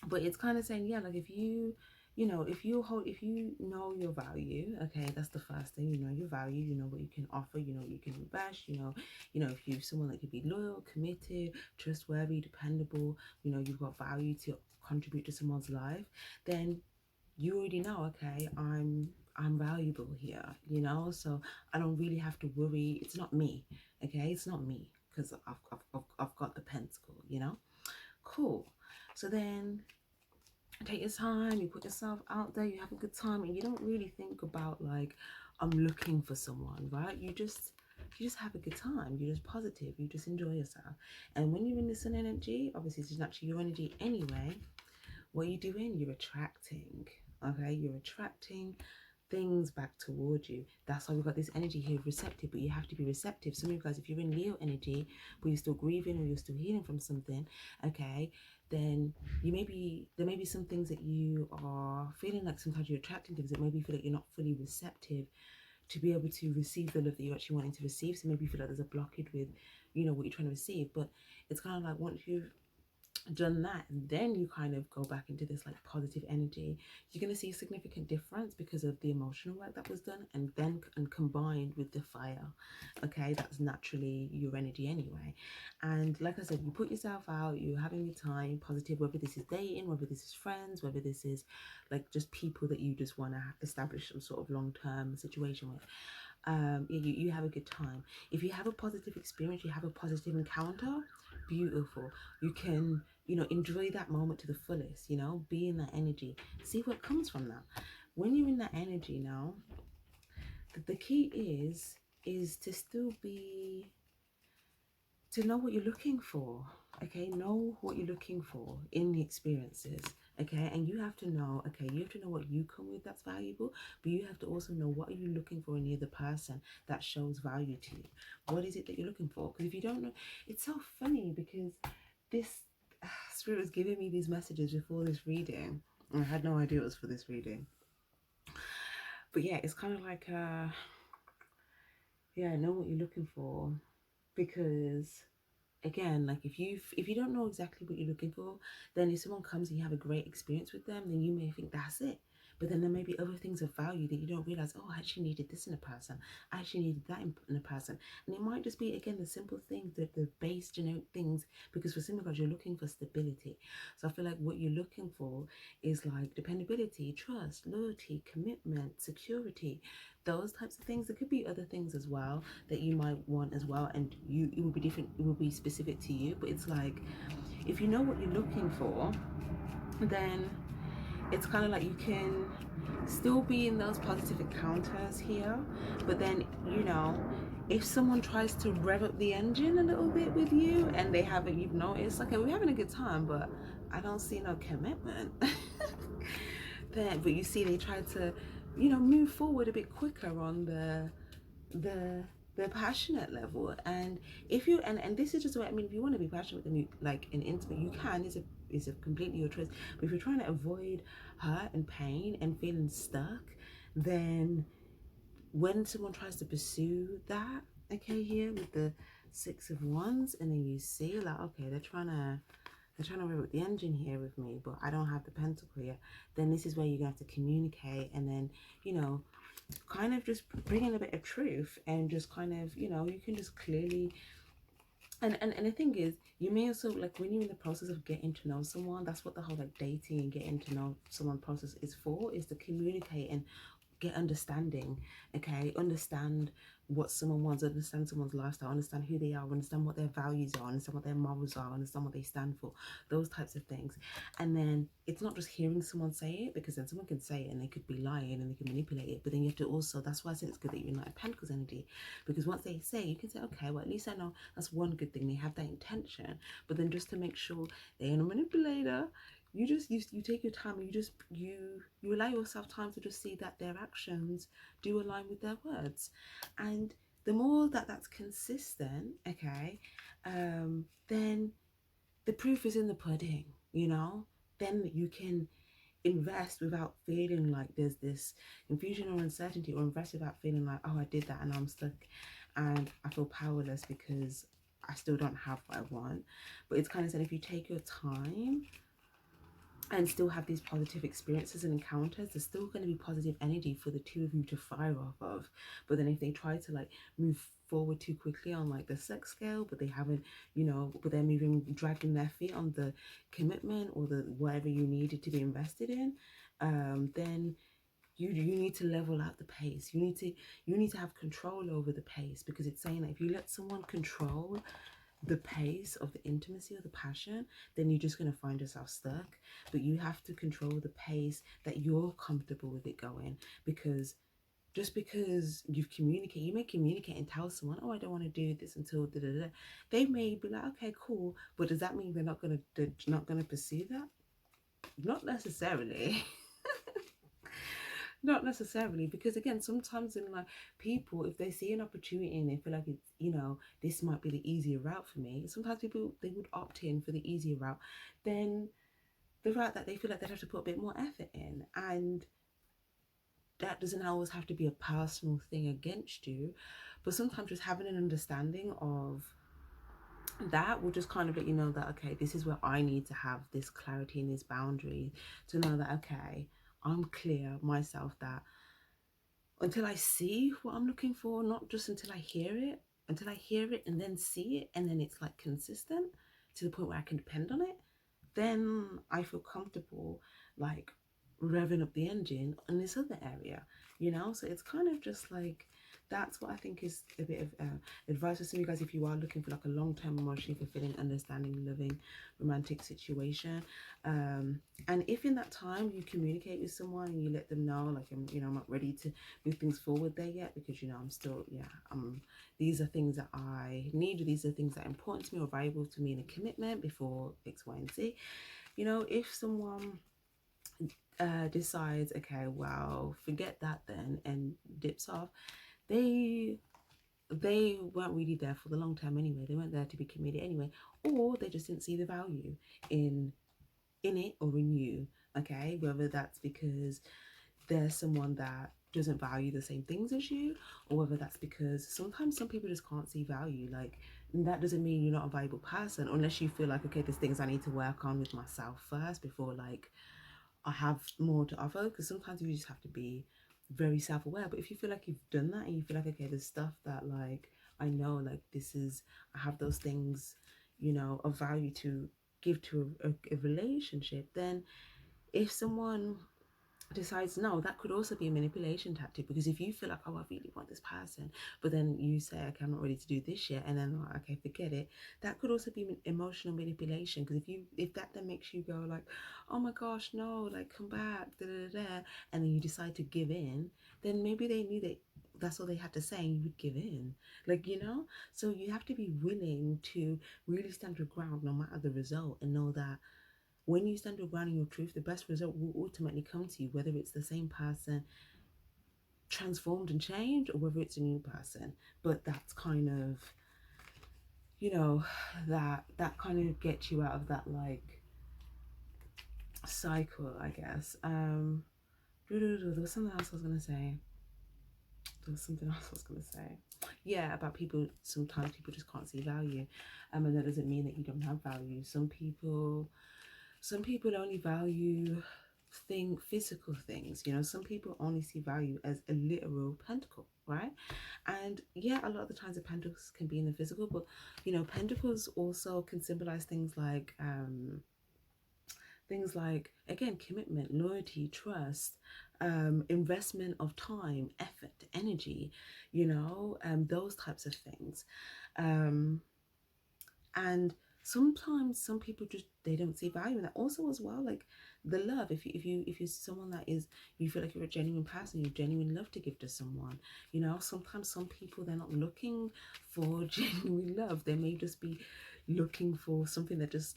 But it's kind of saying, yeah, like if you know your value, okay, that's the first thing. You know your value, you know what you can offer, you know what you can invest, if you're someone that could be loyal, committed, trustworthy, dependable, you've got value to contribute to someone's life, then you already know, okay, I'm valuable here, so I don't really have to worry. It's not me, okay, it's not me, because I've got the pentacle, cool. So then take your time, you put yourself out there, you have a good time, and you don't really think about like, I'm looking for someone, right? You just have a good time, you're just positive, you just enjoy yourself. And when you're in the sun energy, obviously it's naturally your energy anyway, what are you doing? You're attracting, okay? You're attracting things back towards you. That's why we've got this energy here, receptive, but you have to be receptive. Some of you guys, if you're in Leo energy, but you're still grieving or you're still healing from something, okay, then there may be some things that you are feeling like sometimes you're attracting things that maybe you feel like you're not fully receptive to be able to receive the love that you're actually wanting to receive. So maybe you feel like there's a blockage with, what you're trying to receive. But it's kind of like, once you've done that, and then you kind of go back into this like positive energy, you're going to see a significant difference because of the emotional work that was done, and then and combined with the fire. Okay, that's naturally your energy anyway. And like I said, you put yourself out, you're having your time positive, whether this is dating, whether this is friends, whether this is like just people that you just want to establish some sort of long-term situation with. You have a good time. If you have a positive experience, you have a positive encounter, beautiful. You can, enjoy that moment to the fullest, be in that energy, see what comes from that. When you're in that energy now, the key is to still be, to know what you're looking for. Okay, know what you're looking for in the experiences. Okay, and you have to know, you have to know what you come with that's valuable, but you have to also know what are you looking for in the other person that shows value to you. What is it that you're looking for? Because if you don't know, it's so funny because this spirit was giving me these messages before this reading. I had no idea it was for this reading. But yeah, it's kind of like know what you're looking for, because again, like if you don't know exactly what you're looking for, then if someone comes and you have a great experience with them, then you may think that's it. But then there may be other things of value that you don't realize. Oh, I actually needed this in a person. I actually needed that in a person. And it might just be, again, the simple things, the base generic things, because for some of us, you're looking for stability. So I feel like what you're looking for is like dependability, trust, loyalty, commitment, security, those types of things. There could be other things as well that you might want as well, and it will be different, it will be specific to you. But it's like, if you know what you're looking for, then it's kind of like you can still be in those positive encounters here, but then if someone tries to rev up the engine a little bit with you and they haven't, you've noticed, okay, we're having a good time, but I don't see no commitment. Then but you see they try to move forward a bit quicker on the the passionate level. And if you and this is just what I mean, if you want to be passionate with them, like an intimate, you can, is a completely your choice. But if you're trying to avoid hurt and pain and feeling stuck, then when someone tries to pursue that, okay, here with the 6 of Wands, and then you see like, okay, they're trying to rev up the engine here with me, but I don't have the pentacle yet, then this is where you're going to have to communicate, and then kind of just bring in a bit of truth, and just kind of you can just clearly, and the thing is, you may also, like, when you're in the process of getting to know someone, that's what the whole like dating and getting to know someone process is for, is to communicate and get understanding. Okay, understand what someone wants, understand someone's lifestyle, understand who they are, understand what their values are, understand what their morals are, understand what they stand for, those types of things. And then it's not just hearing someone say it, because then someone can say it and they could be lying and they can manipulate it. But then you have to also, that's why I said it's good that you're in like Pentacles energy, because once they say, you can say, okay, well, at least I know that's one good thing, they have that intention. But then just to make sure they ain't a manipulator, you take your time, and you allow yourself time to just see that their actions do align with their words. And the more that that's consistent, okay, then the proof is in the pudding, then you can invest without feeling like there's this confusion or uncertainty, or invest without feeling like, oh, I did that and I'm stuck and I feel powerless because I still don't have what I want. But it's kind of said, if you take your time and still have these positive experiences and encounters, there's still going to be positive energy for the two of you to fire off of. But then if they try to like move forward too quickly on like the sex scale, but they haven't, but they're dragging their feet on the commitment or the whatever you needed to be invested in, then you need to level out the pace. You need to have control over the pace, because it's saying that if you let someone control the pace of the intimacy or the passion, then you're just going to find yourself stuck. But you have to control the pace that you're comfortable with it going, because just because you may communicate and tell someone, oh, I don't want to do this until da da da. They may be like, okay, cool, but does that mean they're not gonna pursue that? Not necessarily. Not necessarily, because again, sometimes in like people, if they see an opportunity and they feel like it's, this might be the easier route for me, sometimes people, they would opt in for the easier route, then the route that they feel like they'd have to put a bit more effort in. And that doesn't always have to be a personal thing against you, but sometimes just having an understanding of that will just kind of let you know that, okay, this is where I need to have this clarity and this boundary, to know that, okay, I'm clear myself that until I see what I'm looking for, not just until I hear it and then see it, and then it's like consistent to the point where I can depend on it, then I feel comfortable like revving up the engine in this other area, you know? So it's kind of just like, that's what I think is a bit of advice for some of you guys if you are looking for like a long-term, emotionally fulfilling, understanding, loving, romantic situation. And if in that time you communicate with someone and you let them know, like, I'm not ready to move things forward there yet, because I'm still, these are things that I need, these are things that are important to me or valuable to me in a commitment before X, Y, and Z. If someone decides, okay, well, forget that then, and dips off, they weren't really there for the long term anyway. They weren't there to be committed anyway, or they just didn't see the value in it or in you. Okay, whether that's because there's someone that doesn't value the same things as you, or whether that's because sometimes some people just can't see value. Like, that doesn't mean you're not a valuable person, unless you feel like, okay, there's things I need to work on with myself first before like I have more to offer. Because sometimes you just have to be very self-aware. But if you feel like you've done that and you feel like, okay, there's stuff that like I know, like I have those things, of value to give to a relationship, then if someone decides no, that could also be a manipulation tactic. Because if you feel like, oh, I really want this person, but then you say, okay, I'm not ready to do this yet, and then like, okay, forget it, that could also be emotional manipulation. Because if that then makes you go like, oh my gosh, no, like, come back, da da da, and then you decide to give in, then maybe they knew that that's all they had to say and you would give in, like, so you have to be willing to really stand your ground no matter the result, and know that when you stand your ground in your truth, the best result will ultimately come to you, whether it's the same person transformed and changed or whether it's a new person. But that's kind of, that kind of gets you out of that like cycle, I guess. There was something else I was gonna say. Yeah, about people. Sometimes people just can't see value, and that doesn't mean that you don't have value. Some people only value physical things. Some people only see value as a literal pentacle, right? And yeah, a lot of the times the pentacles can be in the physical, but pentacles also can symbolize things like again, commitment, loyalty, trust, investment of time, effort, energy, those types of things. um and sometimes some people just, they don't see value in that also as well. Like the love, if you're someone that is, you feel like you're a genuine person, you genuine love to give to someone. Sometimes some people, they're not looking for genuine love. They may just be looking for something that just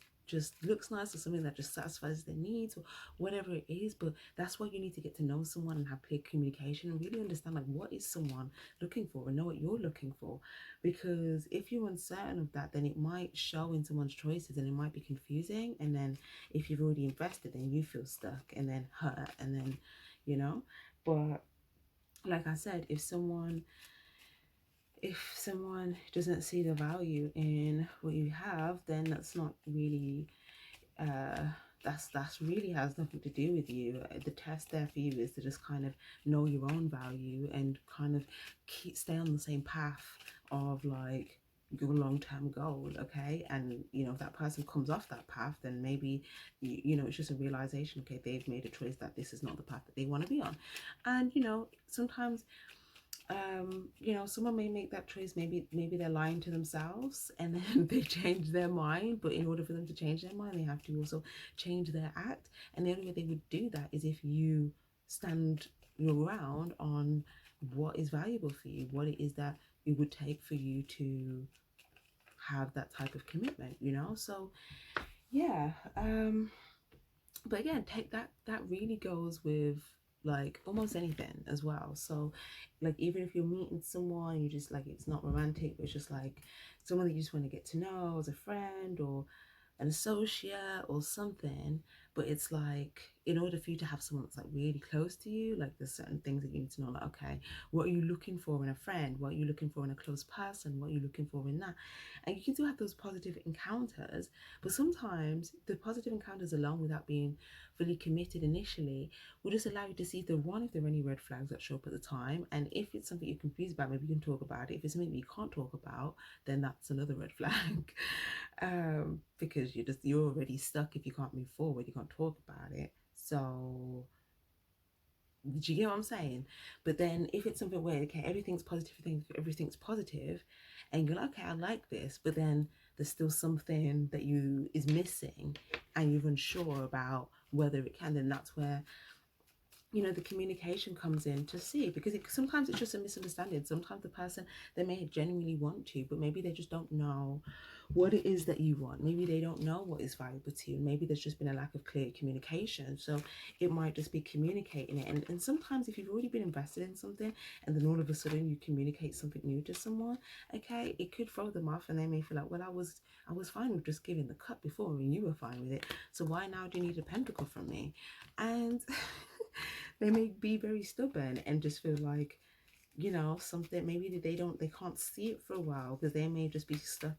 looks nice, or something that just satisfies their needs, or whatever it is. But that's why you need to get to know someone and have clear communication and really understand like what is someone looking for, and know what you're looking for. Because if you're uncertain of that, then it might show in someone's choices and it might be confusing. And then if you've already invested, then you feel stuck and then hurt, and then you know but like I said, if someone doesn't see the value in what you have, then that's not really uh that's really has nothing to do with you. The test there for you is to just kind of know your own value and kind of stay on the same path of like your long-term goal. Okay, and if that person comes off that path, then maybe it's just a realization, okay, they've made a choice that this is not the path that they want to be on. And sometimes someone may make that choice. Maybe they're lying to themselves and then they change their mind. But in order for them to change their mind, they have to also change their act. And the only way they would do that is if you stand your ground on what is valuable for you, what it is that it would take for you to have that type of commitment. So yeah. But again, take that really goes with like almost anything as well. So like, even if you're meeting someone, you just like, it's not romantic, but it's just like someone that you just want to get to know as a friend or an associate or something, but it's like, in order for you to have someone that's like really close to you, like there's certain things that you need to know, like, okay, what are you looking for in a friend? What are you looking for in a close person? What are you looking for in that? And you can still have those positive encounters, but sometimes the positive encounters alone, without being fully committed initially, will just allow you to see if there are any red flags that show up at the time. And if it's something you're confused about, maybe you can talk about it. If it's something that you can't talk about, then that's another red flag. Because you're already stuck. If you can't move forward, you can't talk about it. So do you get what I'm saying? But then if it's something where, okay, everything's positive, and you're like, okay, I like this, but then there's still something that you is missing, and you're unsure about whether it can, then that's where, you know, the communication comes in to see, because sometimes it's just a misunderstanding. Sometimes the person, they may genuinely want to, but maybe they just don't know what it is that you want. Maybe they don't know what is valuable to you. Maybe there's just been a lack of clear communication. So it might just be communicating it. And sometimes if you've already been invested in something and then all of a sudden you communicate something new to someone, okay, it could throw them off, and they may feel like, well, I was fine with just giving the cup before and you were fine with it. So why now do you need a pentacle from me? And they may be very stubborn and just feel like, you know, something, maybe they can't see it for a while, because they may just be stuck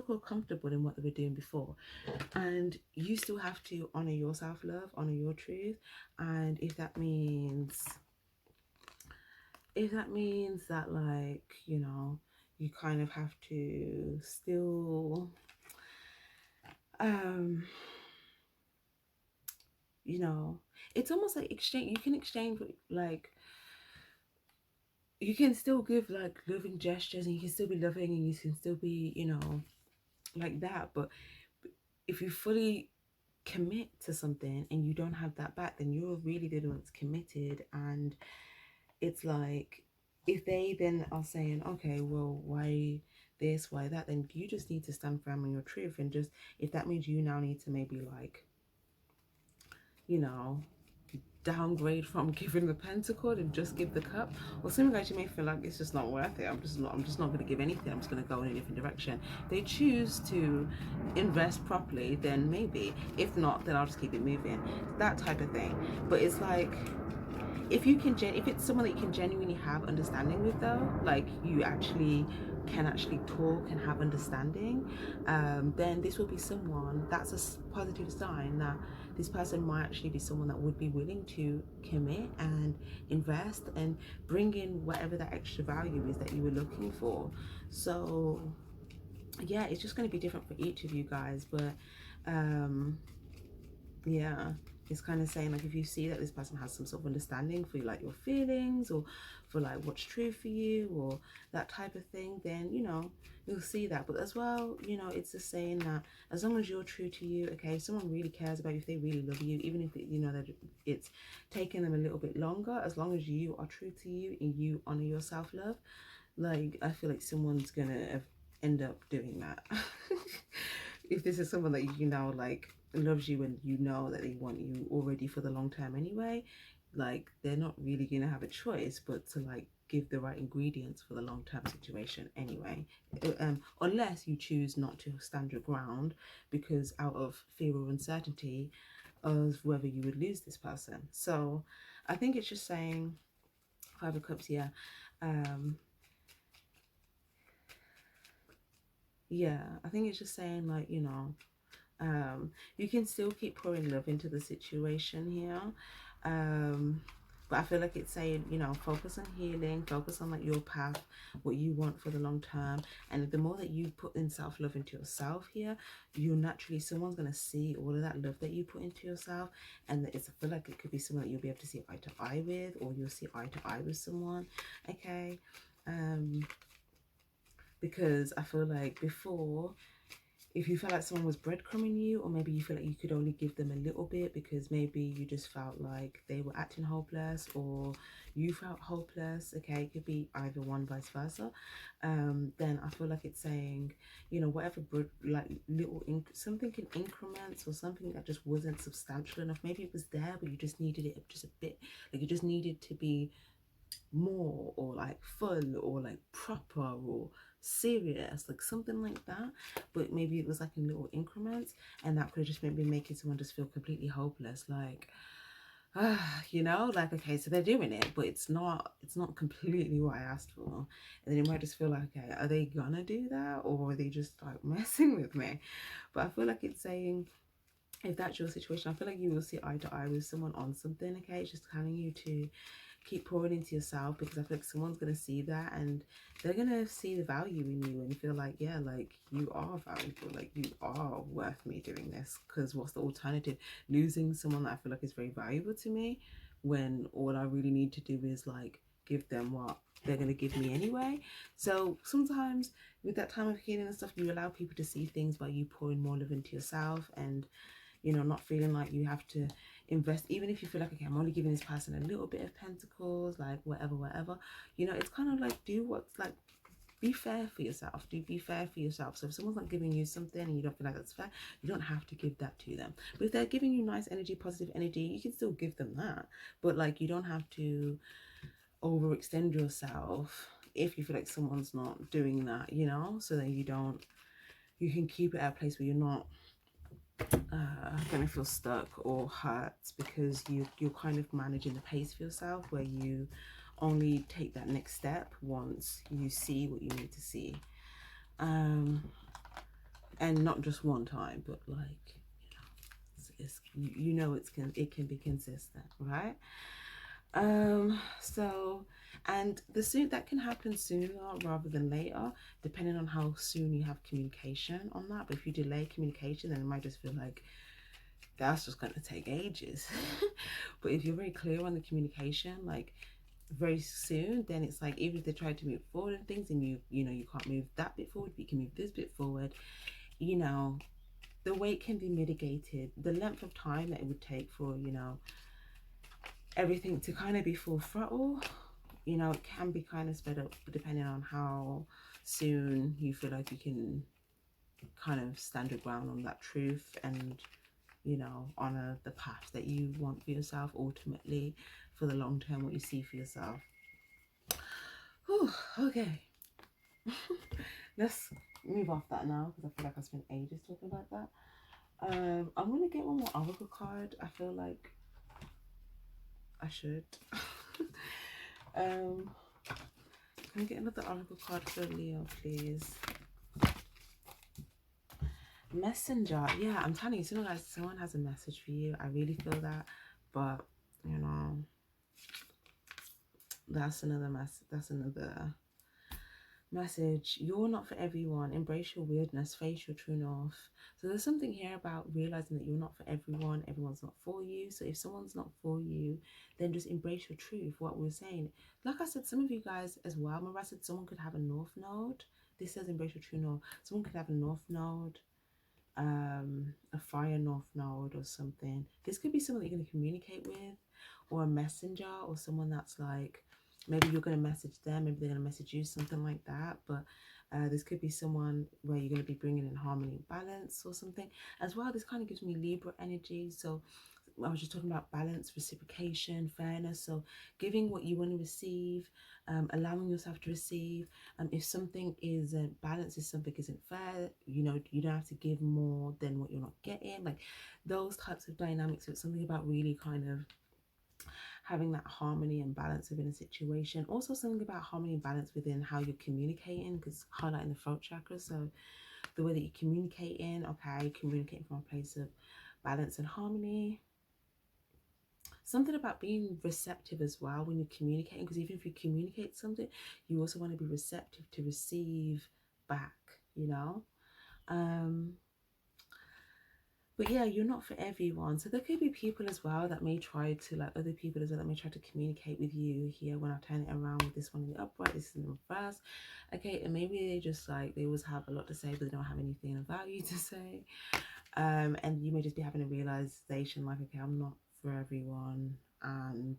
or comfortable in what they were doing before. And you still have to honor your self-love, honor your truth. And if that means that, like, you know, you kind of have to still you know, it's almost like exchange. You can exchange, like, you can still give like loving gestures, and you can still be loving, and you can still be, you know, like that. But if you fully commit to something and you don't have that back, then you're really the one that's committed. And it's like, if they then are saying, okay, well, why this, why that, then you just need to stand firm on your truth. And just, if that means you now need to maybe, like, you know, downgrade from giving the pentacle and just give the cup, or some guys, you may feel like it's just not worth it. I'm just not going to give anything. I'm just going to go in a different direction. They choose to invest properly, then maybe. If not, then I'll just keep it moving, that type of thing. But it's like, if it's someone that you can genuinely have understanding with, though, like you actually can talk and have understanding, then this will be someone that's a positive sign that this person might actually be someone that would be willing to commit and invest and bring in whatever that extra value is that you were looking for. So yeah, it's just going to be different for each of you guys. But yeah, it's kind of saying, like, if you see that this person has some sort of understanding for, like, your feelings, or for like what's true for you, or that type of thing, then, you know, you'll see that. But as well, you know, it's just saying that as long as you're true to you, okay, if someone really cares about you, if they really love you, even if you know that it's taking them a little bit longer, as long as you are true to you and you honor your self-love, like, I feel like someone's gonna end up doing that. If this is someone that you know, like, loves you, and you know that they want you already for the long term anyway, like, they're not really gonna have a choice but to, like, give the right ingredients for the long term situation anyway, unless you choose not to stand your ground because out of fear or uncertainty of whether you would lose this person. So I think it's just saying, Five of Cups, yeah. Yeah, I think it's just saying, like, you know, you can still keep pouring love into the situation here, but I feel like it's saying, you know, focus on healing, focus on, like, your path, what you want for the long term. And the more that you put in self-love into yourself here, you naturally, someone's going to see all of that love that you put into yourself. And I feel like it could be someone that you'll be able to see eye to eye with, or you'll see eye to eye with someone, okay? Because I feel like before, if you felt like someone was breadcrumbing you, or maybe you feel like you could only give them a little bit because maybe you just felt like they were acting hopeless, or you felt hopeless, okay, it could be either one, vice versa, then I feel like it's saying, you know, whatever, like, little something in increments, or something that just wasn't substantial enough. Maybe it was there, but you just needed it just a bit, like, you just needed to be more, or like full, or like proper, or serious, like something like that. But maybe it was like in little increments, and that could have just maybe making someone just feel completely hopeless, like, you know, like, okay, so they're doing it, but it's not completely what I asked for. And then you might just feel like, okay, are they gonna do that, or are they just like messing with me? But I feel like it's saying, if that's your situation, I feel like you will see eye to eye with someone on something. Okay, it's just telling you to keep pouring into yourself, because I feel like someone's gonna see that, and they're gonna see the value in you and feel like, yeah, like you are valuable, like you are worth me doing this. Because what's the alternative? Losing someone that I feel like is very valuable to me, when all I really need to do is like give them what they're gonna give me anyway. So sometimes with that time of healing and stuff, you allow people to see things by you pouring more love into yourself, and you know, not feeling like you have to invest, even if you feel like, okay, I'm only giving this person a little bit of pentacles, like whatever, you know, it's kind of like, do what's like, be fair for yourself. Do be fair for yourself. So if someone's not giving you something and you don't feel like that's fair, you don't have to give that to them. But if they're giving you nice energy, positive energy, you can still give them that. But like, you don't have to overextend yourself if you feel like someone's not doing that, you know, so that you can keep it at a place where you're not going to feel stuck or hurt, because you're kind of managing the pace for yourself, where you only take that next step once you see what you need to see, and not just one time, but like, you know, it can be consistent, right? So, and that can happen sooner rather than later, depending on how soon you have communication on that. But if you delay communication, then it might just feel like that's just going to take ages. But if you're very clear on the communication, like very soon, then it's like, even if they try to move forward and things, and you know, you can't move that bit forward, but you can move this bit forward, you know, the weight can be mitigated. The length of time that it would take for, you know, everything to kind of be full throttle, you know, it can be kind of sped up, depending on how soon you feel like you can kind of stand your ground on that truth, and you know, honor the path that you want for yourself, ultimately, for the long term, what you see for yourself. Whew, okay. Let's move off that now, because I feel like I spent ages talking about that. I'm gonna get one more oracle card. I feel like I should. Can I get another oracle card for Leo, please? Messenger. Yeah, I'm telling you, someone has a message for you. I really feel that. But you know, that's another message. You're not for everyone. Embrace your weirdness. Face your true north. So there's something here about realizing that you're not for everyone. Everyone's not for you. So if someone's not for you, then just embrace your truth. What we're saying, like I said, some of you guys as well, remember I said someone could have a north node. This says embrace your true north. Someone could have a north node, a fire north node or something. This could be someone that you're going to communicate with, or a messenger, or someone that's like, maybe you're going to message them, maybe they're going to message you, something like that. But this could be someone where you're going to be bringing in harmony and balance or something as well. This kind of gives me Libra energy. So I was just talking about balance, reciprocation, fairness. So giving what you want to receive, allowing yourself to receive. If something isn't balanced, if something isn't fair, you know, you don't have to give more than what you're not getting. Like those types of dynamics. So it's something about really kind of having that harmony and balance within a situation. Also something about harmony and balance within how you're communicating, because highlighting the throat chakra. So the way that you're communicating, okay, communicating from a place of balance and harmony. Something about being receptive as well when you're communicating, because even if you communicate something, you also want to be receptive to receive back, you know. But yeah, you're not for everyone. So there could be people as well that may try to, like other people as well, that may try to communicate with you here when I turn it around, with this one in the upright, this is in the reverse. Okay, and maybe they just like, they always have a lot to say, but they don't have anything of value to say. And you may just be having a realization like, okay, I'm not for everyone, and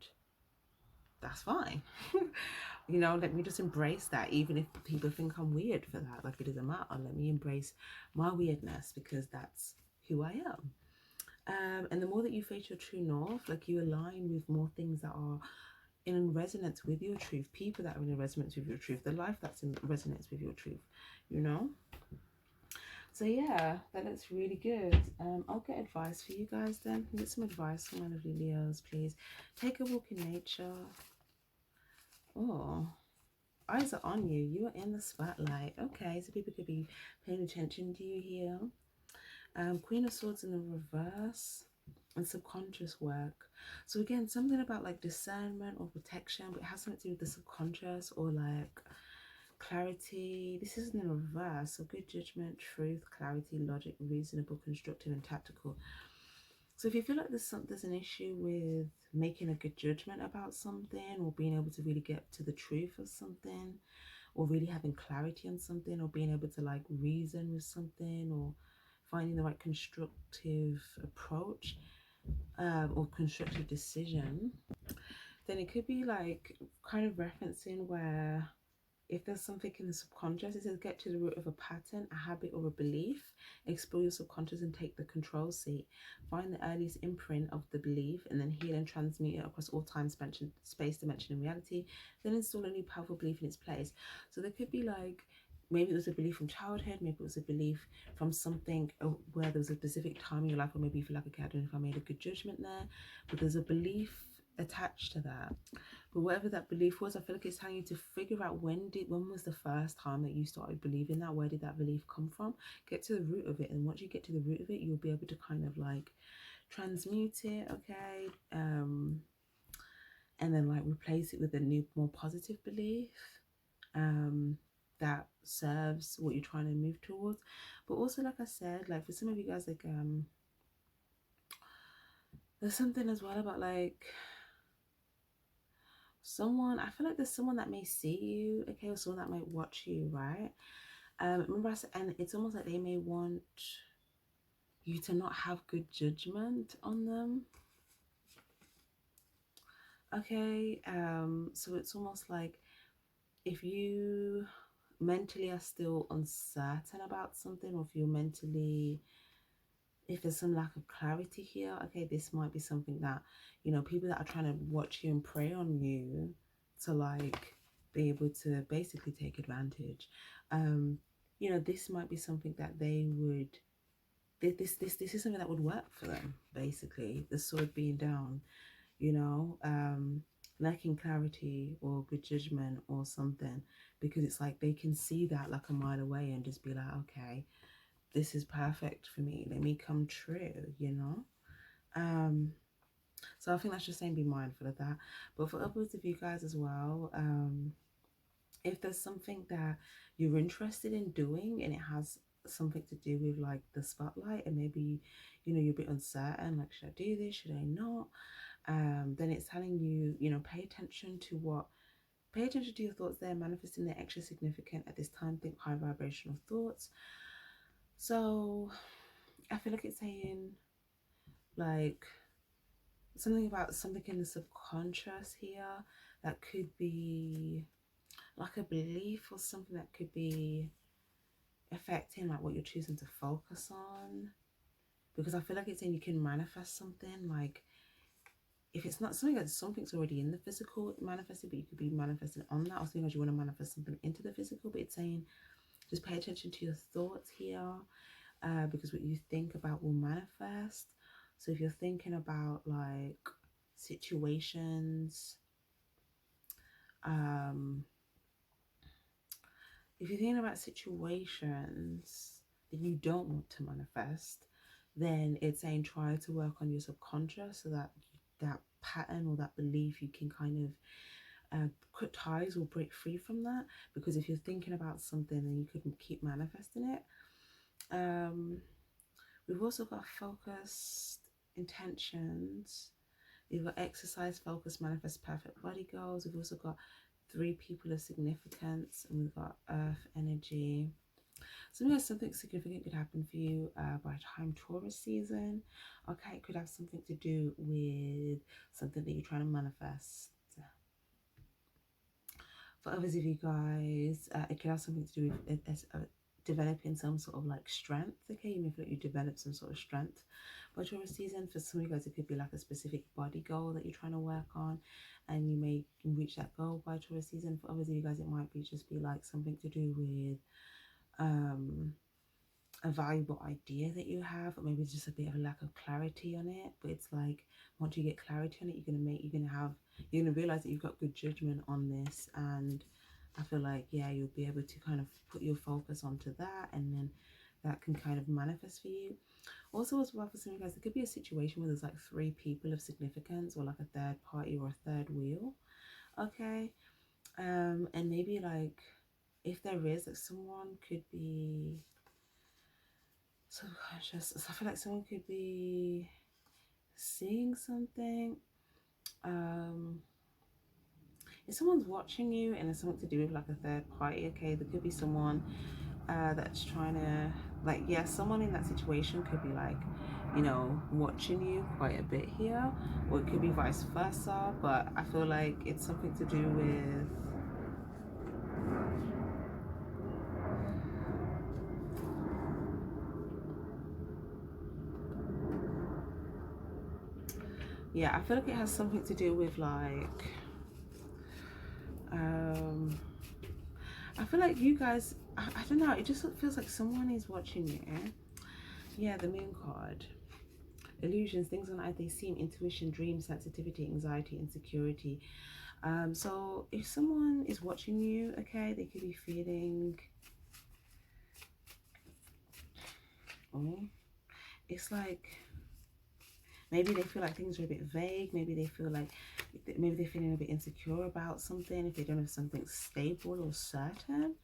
that's fine. You know, let me just embrace that, even if people think I'm weird for that. Like, it doesn't matter. Let me embrace my weirdness, because that's who I am. And the more that you face your true north, like you align with more things that are in resonance with your truth, people that are in resonance with your truth, the life that's in resonance with your truth, you know. So yeah, that looks really good. I'll get advice for you guys then. Get some advice from my lovely Leos, please. Take a walk in nature. Oh, eyes are on you. You are in the spotlight. Okay, so people could be paying attention to you here. Queen of Swords in the reverse and subconscious work. So again, something about like discernment or protection, but it has something to do with the subconscious or like clarity. This is in the reverse. So good judgment, truth, clarity, logic, reasonable, constructive, and tactical. So if you feel like there's an issue with making a good judgment about something, or being able to really get to the truth of something, or really having clarity on something, or being able to like reason with something, or finding the right constructive approach, or constructive decision, then it could be like kind of referencing where if there's something in the subconscious, it says get to the root of a pattern, a habit, or a belief. Explore your subconscious and take the control seat. Find the earliest imprint of the belief and then heal and transmute it across all time, space, dimension, and reality. Then install a new powerful belief in its place. So there could be like, maybe it was a belief from childhood, maybe it was a belief from something where there was a specific time in your life, or maybe you feel like, okay, I don't know if I made a good judgment there, but there's a belief attached to that. But whatever that belief was, I feel like it's telling you to figure out when was the first time that you started believing that? Where did that belief come from? Get to the root of it, and once you get to the root of it, you'll be able to kind of like transmute it, okay? And then like replace it with a new, more positive belief that serves what you're trying to move towards. But also, like I said, like for some of you guys, like there's something as well about like someone, I feel like there's someone that may see you, okay, or someone that might watch you, right? Remember I said, and it's almost like they may want you to not have good judgment on them, okay? So it's almost like if you mentally are still uncertain about something, or if you're mentally, if there's some lack of clarity here, okay, this might be something that, you know, people that are trying to watch you and prey on you to like be able to basically take advantage, you know, this might be something that they would, this is something that would work for them, basically, the sword being down, you know, lacking clarity or good judgment or something, because it's like they can see that like a mile away and just be like, okay, this is perfect for me, let me come true, you know. So I think that's just saying be mindful of that. But for others of you guys as well, if there's something that you're interested in doing and it has something to do with like the spotlight, and maybe, you know, you're a bit uncertain, like should I do this, should I not, then it's telling you, you know, pay attention to your thoughts there, manifesting the extra significant at this time, think high vibrational thoughts. So I feel like it's saying like something about something in the subconscious here that could be like a belief or something that could be affecting like what you're choosing to focus on, because I feel like it's saying you can manifest something, like if it's not something that something's already in the physical manifested, but you could be manifesting on that, or something as you want to manifest something into the physical. But it's saying just pay attention to your thoughts here, because what you think about will manifest. So if you're thinking about like situations, if you're thinking about situations that you don't want to manifest, then it's saying try to work on your subconscious, so that that pattern or that belief, you can kind of cut ties or break free from that. Because if you're thinking about something, then you couldn't keep manifesting it. We've also got focused intentions. We've got exercise, focus, manifest, perfect body goals. We've also got 3 people of significance, and we've got earth energy. Something significant could happen for you by time Taurus season. Okay, it could have something to do with something that you're trying to manifest. For others of you guys, it could have something to do with developing some sort of like strength. Okay, you may feel like you develop some sort of strength by Taurus season. For some of you guys, it could be like a specific body goal that you're trying to work on, and you may reach that goal by Taurus season. For others of you guys, it might be just be like something to do with a valuable idea that you have, or maybe it's just a bit of a lack of clarity on it. But it's like once you get clarity on it, you're gonna realize that you've got good judgment on this, and I feel like, yeah, you'll be able to kind of put your focus onto that, and then that can kind of manifest for you. Also, as well, for some of you guys, there could be a situation where there's like 3 people of significance, or like a third party or a third wheel. Okay, and maybe like if there is, like someone could be subconscious. So I feel like someone could be seeing something. If someone's watching you and it's something to do with like a third party, okay, there could be someone that's trying to, like, yeah, someone in that situation could be like, you know, watching you quite a bit here, or it could be vice versa. But I feel like it's something to do with, yeah, I feel like it has something to do with like I feel like you guys, I don't know, it just feels like someone is watching you. Yeah, the moon card. Illusions, things on earth they seem, intuition, dreams, sensitivity, anxiety, insecurity. So if someone is watching you, okay, they could be feeling, oh, it's like maybe they feel like things are a bit vague. Maybe they feel like, maybe they're feeling a bit insecure about something if they don't have something stable or certain.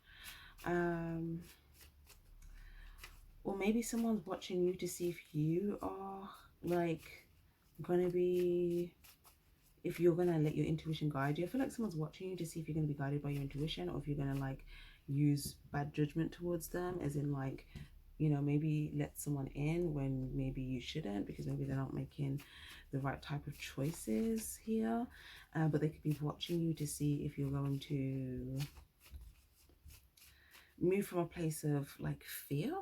Or maybe someone's watching you to see if you are like gonna be, if you're gonna let your intuition guide you. I feel like someone's watching you to see if you're gonna be guided by your intuition, or if you're gonna like use bad judgment towards them, as in like, you know, maybe let someone in when maybe you shouldn't, because maybe they're not making the right type of choices here. But they could be watching you to see if you're going to move from a place of like fear,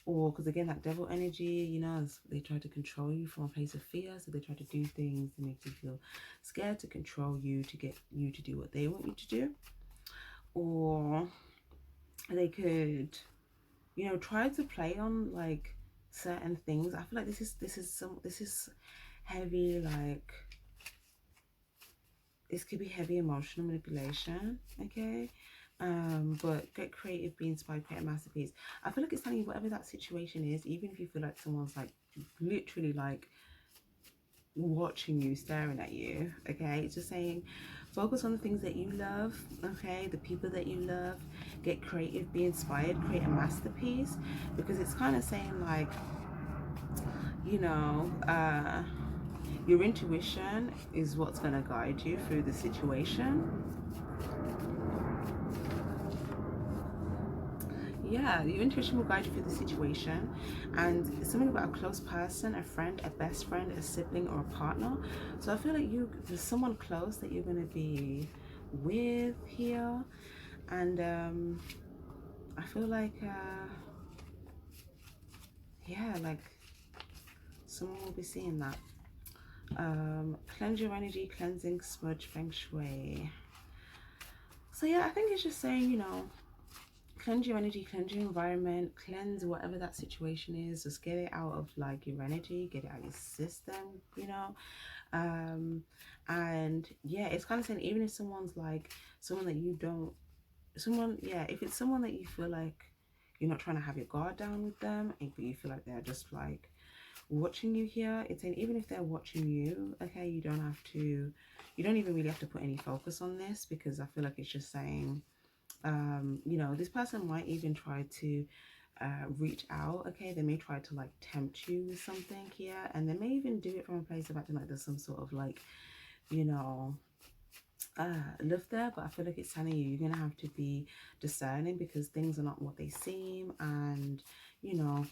or because again, that devil energy, you know, they try to control you from a place of fear. So they try to do things to make you feel scared, to control you, to get you to do what they want you to do. Or they could, you know, try to play on like certain things. I feel like this is heavy, like this could be heavy emotional manipulation, okay? But get creative, be inspired, create a masterpiece. I feel like it's telling you whatever that situation is, even if you feel like someone's like literally like watching you, staring at you, okay, it's just saying focus on the things that you love, okay, the people that you love, get creative, be inspired, create a masterpiece, because it's kind of saying like, you know, your intuition is what's going to guide you through the situation. Yeah, your intuition will guide you through the situation, and it's something about a close person, a friend, a best friend, a sibling, or a partner. So I feel like there's someone close that you're going to be with here, and I feel like yeah, like someone will be seeing that. Cleanse your energy, cleansing, smudge, feng shui. So yeah, I think it's just saying, you know, cleanse your energy, cleanse your environment, cleanse whatever that situation is. Just get it out of like your energy, get it out of your system, you know. And yeah, it's kind of saying even if someone's like someone that you don't, someone, yeah, if it's someone that you feel like you're not trying to have your guard down with them, but you feel like they're just like watching you here, it's saying even if they're watching you, okay, you don't have to, you don't even really have to put any focus on this, because I feel like it's just saying, you know, this person might even try to reach out, okay, they may try to like tempt you with something here, and they may even do it from a place of acting like there's some sort of like, you know, love there. But I feel like it's telling you you're gonna have to be discerning, because things are not what they seem, and you know,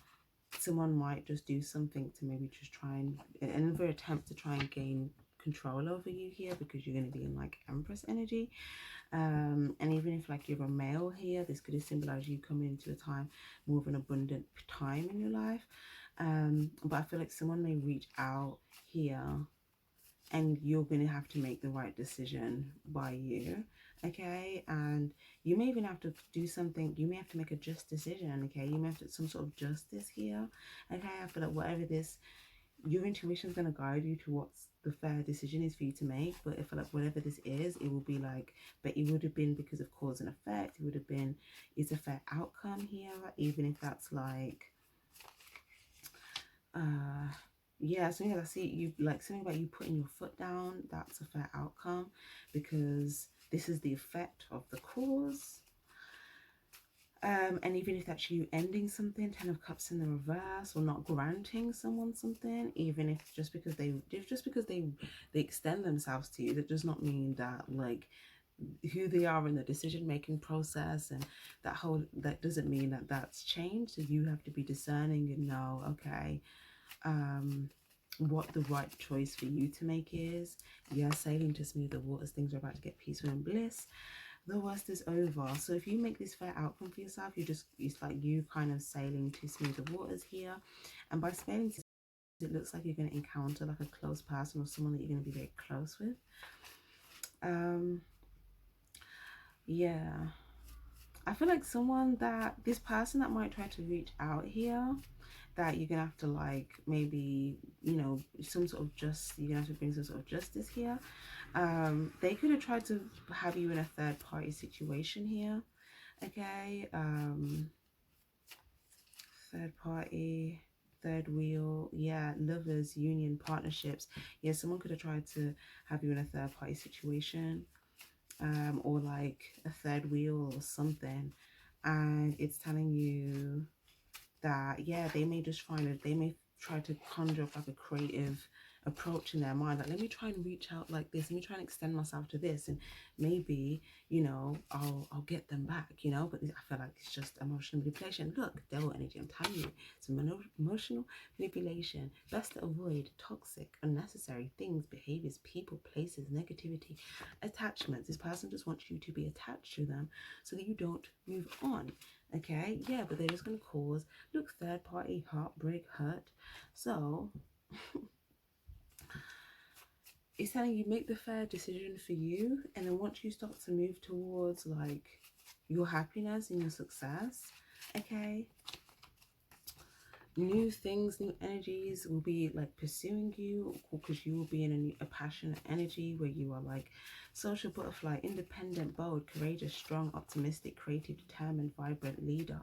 someone might just do something to maybe just try and another attempt to try and gain control over you here, because you're going to be in like Empress energy. And even if like you're a male here, this could symbolize you coming into a time, more of an abundant time in your life. But I feel like someone may reach out here and you're going to have to make the right decision by you, okay? And you may even have to do something, you may have to make a just decision, okay? You may have to some sort of justice here, okay? I feel like whatever this, your intuition is going to guide you to what's the fair decision is for you to make. But I feel like whatever this is, it will be like, but it would have been because of cause and effect. It would have been, it's a fair outcome here, even if that's like, yeah, something that I see you like, something about you putting your foot down, that's a fair outcome, because this is the effect of the cause. And even if that's you ending something, 10 of Cups in the reverse, or not granting someone something, even if just because they extend themselves to you, that does not mean that like who they are in the decision making process, and that doesn't mean that that's changed. So you have to be discerning and know, okay, what the right choice for you to make is. Yeah, sailing to smooth the waters, things are about to get peaceful and bliss. The worst is over. So if you make this fair outcome for yourself, it's like you kind of sailing to smooth the waters here. And by sailing, it looks like you're going to encounter like a close person or someone that you're going to be very close with. Yeah, I feel like this person that might try to reach out here, that you're gonna have to like, maybe, you know, you're gonna have to bring some sort of justice here. They could have tried to have you in a third party situation here, okay? Third party, third wheel, yeah, lovers, union, partnerships. Yeah, someone could have tried to have you in a third party situation, or like a third wheel or something, and it's telling you that, yeah, they may try to conjure up like a creative approach in their mind, like, let me try and reach out like this, let me try and extend myself to this, and maybe, you know, I'll get them back, you know. But I feel like it's just emotional manipulation. Look, devil energy, I'm telling you, it's emotional manipulation. Best to avoid toxic, unnecessary things, behaviors, people, places, negativity, attachments. This person just wants you to be attached to them so that you don't move on, okay? Yeah, but they're just going to cause, look, third party, heartbreak, hurt. So it's telling you, make the fair decision for you, and then once you start to move towards like your happiness and your success, okay, new things, new energies will be like pursuing you, because you will be in a passionate energy where you are like social butterfly, independent, bold, courageous, strong, optimistic, creative, determined, vibrant leader,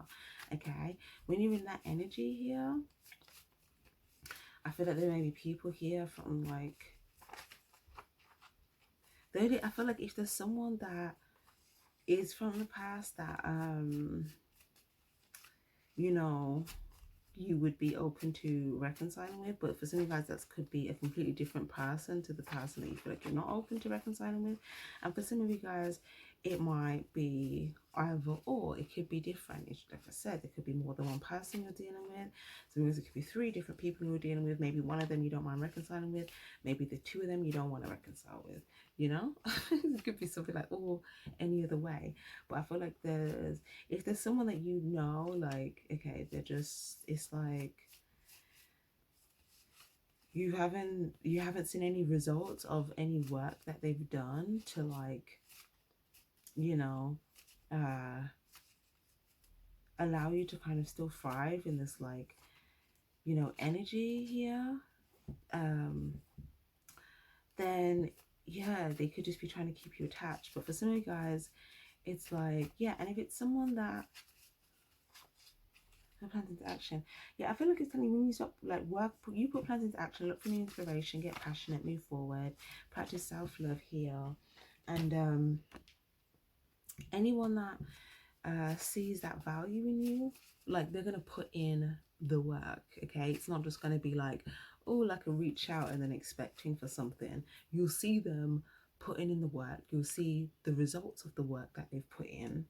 okay? When you're in that energy here, I feel like there may be people here from like, I feel like if there's someone that is from the past that you know, you would be open to reconciling with, but for some of you guys, that could be a completely different person to the person that you feel like you're not open to reconciling with. And for some of you guys, it might be either or. It could be different. It's, like I said, there could be more than one person you're dealing with. Sometimes it could be 3 different people you're dealing with. Maybe one of them you don't mind reconciling with, maybe the 2 of them you don't want to reconcile with, you know. It could be something like, oh, any other way. But I feel like if there's someone that you know, like, okay, it's like you haven't seen any results of any work that they've done to like, you know, allow you to kind of still thrive in this like, you know, energy here, then yeah, they could just be trying to keep you attached. But for some of you guys, it's like, yeah, and if it's someone that plans into action, yeah, I feel like it's telling you, when you stop like you put plans into action, look for new inspiration, get passionate, move forward, practice self-love, heal. And anyone that sees that value in you, like, they're gonna put in the work, okay? It's not just gonna be like, oh, like a reach out and then expecting for something. You'll see them putting in the work, you'll see the results of the work that they've put in.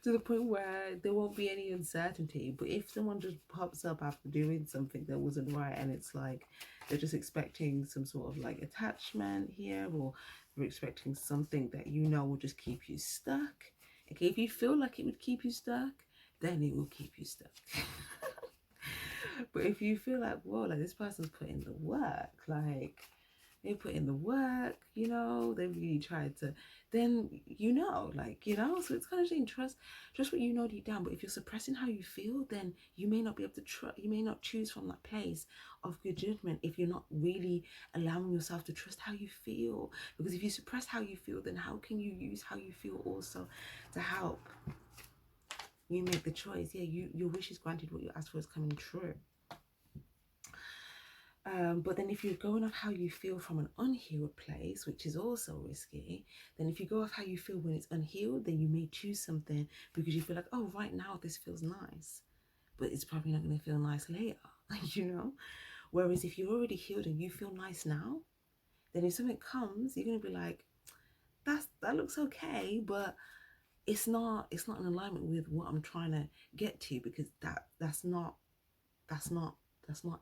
to the point where there won't be any uncertainty. But if someone just pops up after doing something that wasn't right, and it's like they're just expecting some sort of like attachment here, or they're expecting something that you know will just keep you stuck. Okay, if you feel like it would keep you stuck, then it will keep you stuck. But if you feel like, whoa, like this person's put in the work, like they put in the work, you know, they really tried to, then you know, like, you know, so it's kind of saying trust what you know deep down. But if you're suppressing how you feel, then you may not be able to trust, you may not choose from that place of good judgment if you're not really allowing yourself to trust how you feel. Because if you suppress how you feel, then how can you use how you feel also to help you make the choice? Yeah, your wish is granted, what you asked for is coming true. But then if you're going off how you feel from an unhealed place, which is also risky, then if you go off how you feel when it's unhealed, then you may choose something because you feel like, oh, right now this feels nice, but it's probably not going to feel nice later, you know? Whereas if you're already healed and you feel nice now, then if something comes, you're going to be like, that looks okay, but it's not in alignment with what I'm trying to get to, because that's not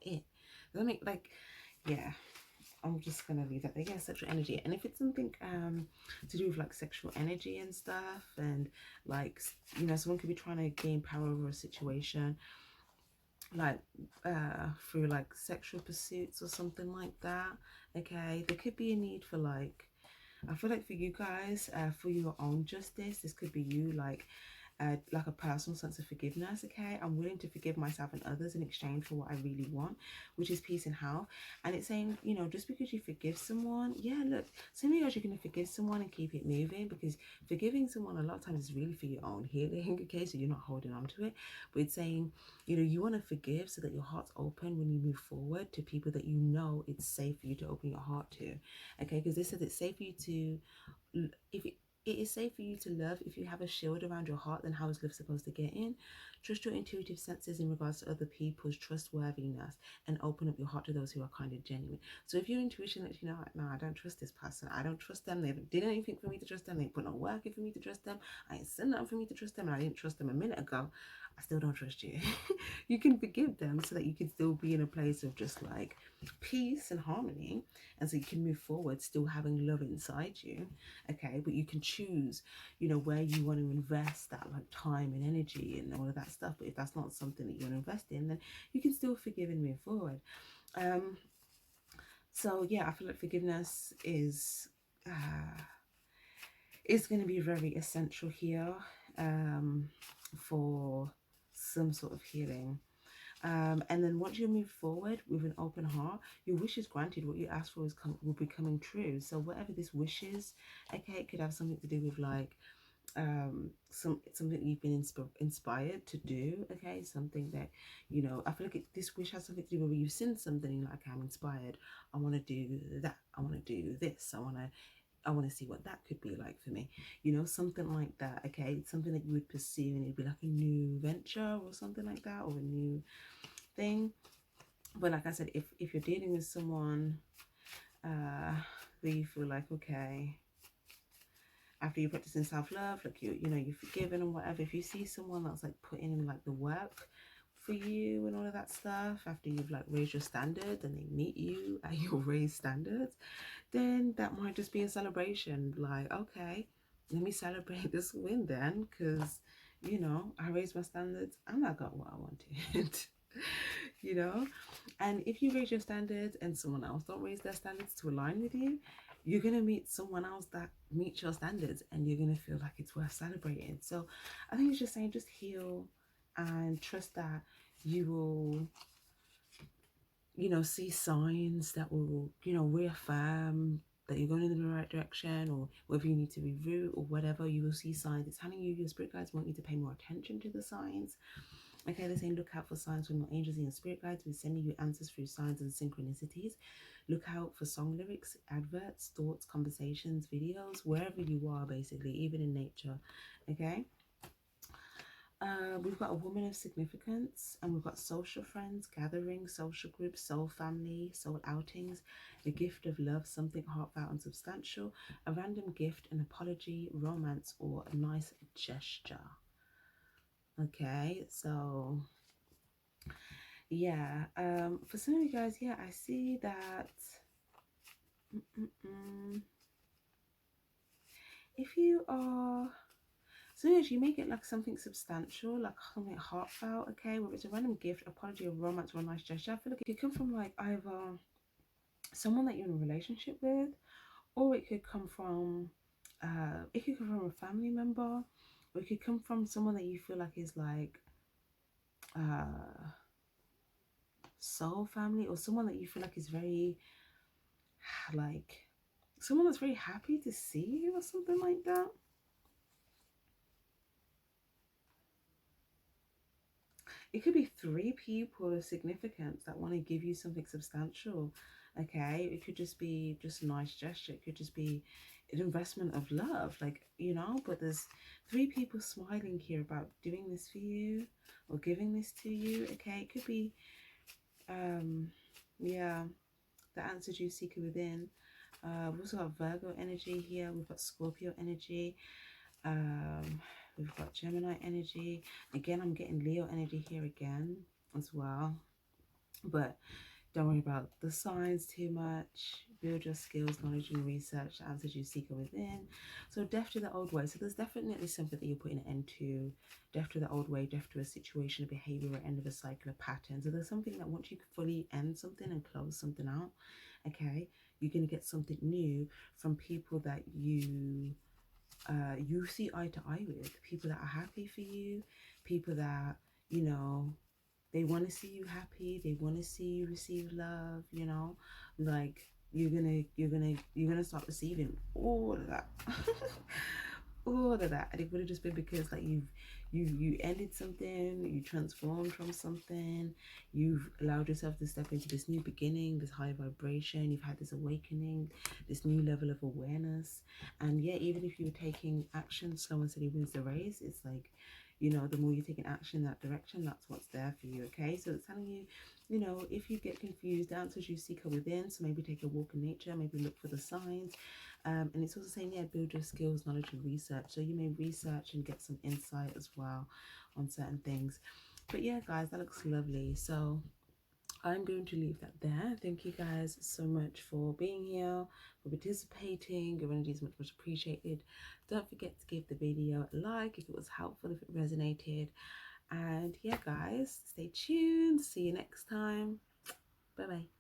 it. Does that make, like, yeah, I'm just gonna leave that there. Yeah, sexual energy. And if it's something to do with like sexual energy and stuff, and like, you know, someone could be trying to gain power over a situation, like through like sexual pursuits or something like that. Okay, there could be a need for like, I feel like for you guys, for your own justice, this could be you like a personal sense of forgiveness. Okay, I'm willing to forgive myself and others in exchange for what I really want, which is peace and health. And it's saying, you know, just because you forgive someone, yeah, look, some of you guys are going to forgive someone and keep it moving, because forgiving someone a lot of times is really for your own healing. Okay, so you're not holding on to it. But it's saying, you know, you want to forgive so that your heart's open when you move forward to people that you know it's safe for you to open your heart to. Okay, because they said it's safe for you to, if it is safe for you to love if you have a shield around your heart, then how is love supposed to get in? Trust your intuitive senses in regards to other people's trustworthiness, and open up your heart to those who are kind of genuine. So if your intuition lets you know, like, no, I don't trust this person, I don't trust them, they did anything for me to trust them, they put no work in for me to trust them, I ain't said nothing for me to trust them, and I didn't trust them a minute ago, I still don't trust you. You can forgive them so that you can still be in a place of just like peace and harmony, and so you can move forward still having love inside you. Okay, but you can choose, you know, where you want to invest that like time and energy and all of that stuff. But if that's not something that you want to invest in, then you can still forgive and move forward. So yeah, I feel like forgiveness is going to be very essential here for some sort of healing. And then once you move forward with an open heart, your wish is granted. What you ask for will be coming true. So whatever this wish is, okay, it could have something to do with like something you've been inspired to do. Okay, something that, you know, I feel like this wish has something to do with where you've seen something and you're like, I'm inspired, I want to do that, I want to do this, I want to see what that could be like for me, you know, something like that. Okay, it's something that you would pursue, and it'd be like a new venture or something like that, or a new thing. But like I said, if you're dealing with someone where you feel like, okay, after you're practicing self-love, like you know, you're forgiven and whatever, if you see someone that's like putting in like the work for you and all of that stuff, after you've like raised your standards and they meet you at your raised standards, then that might just be a celebration. Like, okay, let me celebrate this win then, because, you know, I raised my standards and I got what I wanted. You know, and if you raise your standards and someone else don't raise their standards to align with you, you're going to meet someone else that meets your standards, and you're going to feel like it's worth celebrating. So I think it's just saying, just heal and trust that you will, you know, see signs that will, you know, reaffirm that you're going in the right direction, or whether you need to reroute or whatever, you will see signs. It's telling you, your spirit guides want you to pay more attention to the signs. Okay, they're saying look out for signs from your angels and your spirit guides. We're sending you answers through signs and synchronicities. Look out for song lyrics, adverts, thoughts, conversations, videos, wherever you are, basically, even in nature. Okay. We've got a woman of significance, and we've got social friends, gatherings, social groups, soul family, soul outings, the gift of love, something heartfelt and substantial, a random gift, an apology, romance, or a nice gesture. Okay, so yeah, for some of you guys, yeah, I see that. Mm-mm-mm. If you are, so as you make it like something substantial, like something heartfelt, okay, whether it's a random gift, apology, a romance, or a nice gesture. I feel like it could come from like either someone that you're in a relationship with, or it could come from a family member, or it could come from someone that you feel like is like uh soul family, or someone that you feel like is very like someone that's very happy to see you or something like that. It could be three people of significance that want to give you something substantial. Okay, it could just be just a nice gesture. It could just be an investment of love, like, you know. But there's three people smiling here about doing this for you or giving this to you. Okay, it could be yeah, the answers you seek within. We've also got Virgo energy here. We've got Scorpio energy. Um, we've got Gemini energy. Again, I'm getting Leo energy here again as well. But don't worry about the signs too much. Build your skills, knowledge, and research. The answers you seek are within. So death to the old way. So there's definitely something that you're putting an end to. Death to the old way, death to a situation, a behavior, or end of a cycle, of patterns. So there's something that once you fully end something and close something out, okay, you're going to get something new from people that you see eye to eye with, people that are happy for you, people that, you know, they want to see you happy, they want to see you receive love, you know, like you're gonna start receiving all of that. All of that. And it would have just been because like you ended something, you transformed from something, you've allowed yourself to step into this new beginning, this high vibration, you've had this awakening, this new level of awareness. And yeah, even if you were taking action, slow and steady wins the race. It's like, you know, the more you take an action in that direction, that's what's there for you. Okay, so it's telling you, you know, if you get confused, the answers you seek are within. So maybe take a walk in nature, maybe look for the signs. And it's also saying, yeah, build your skills, knowledge, and research. So you may research and get some insight as well on certain things. But yeah, guys, that looks lovely. So I'm going to leave that there. Thank you guys so much for being here, for participating. Your energy is much, much appreciated. Don't forget to give the video a like if it was helpful, if it resonated. And yeah, guys, stay tuned. See you next time. Bye bye.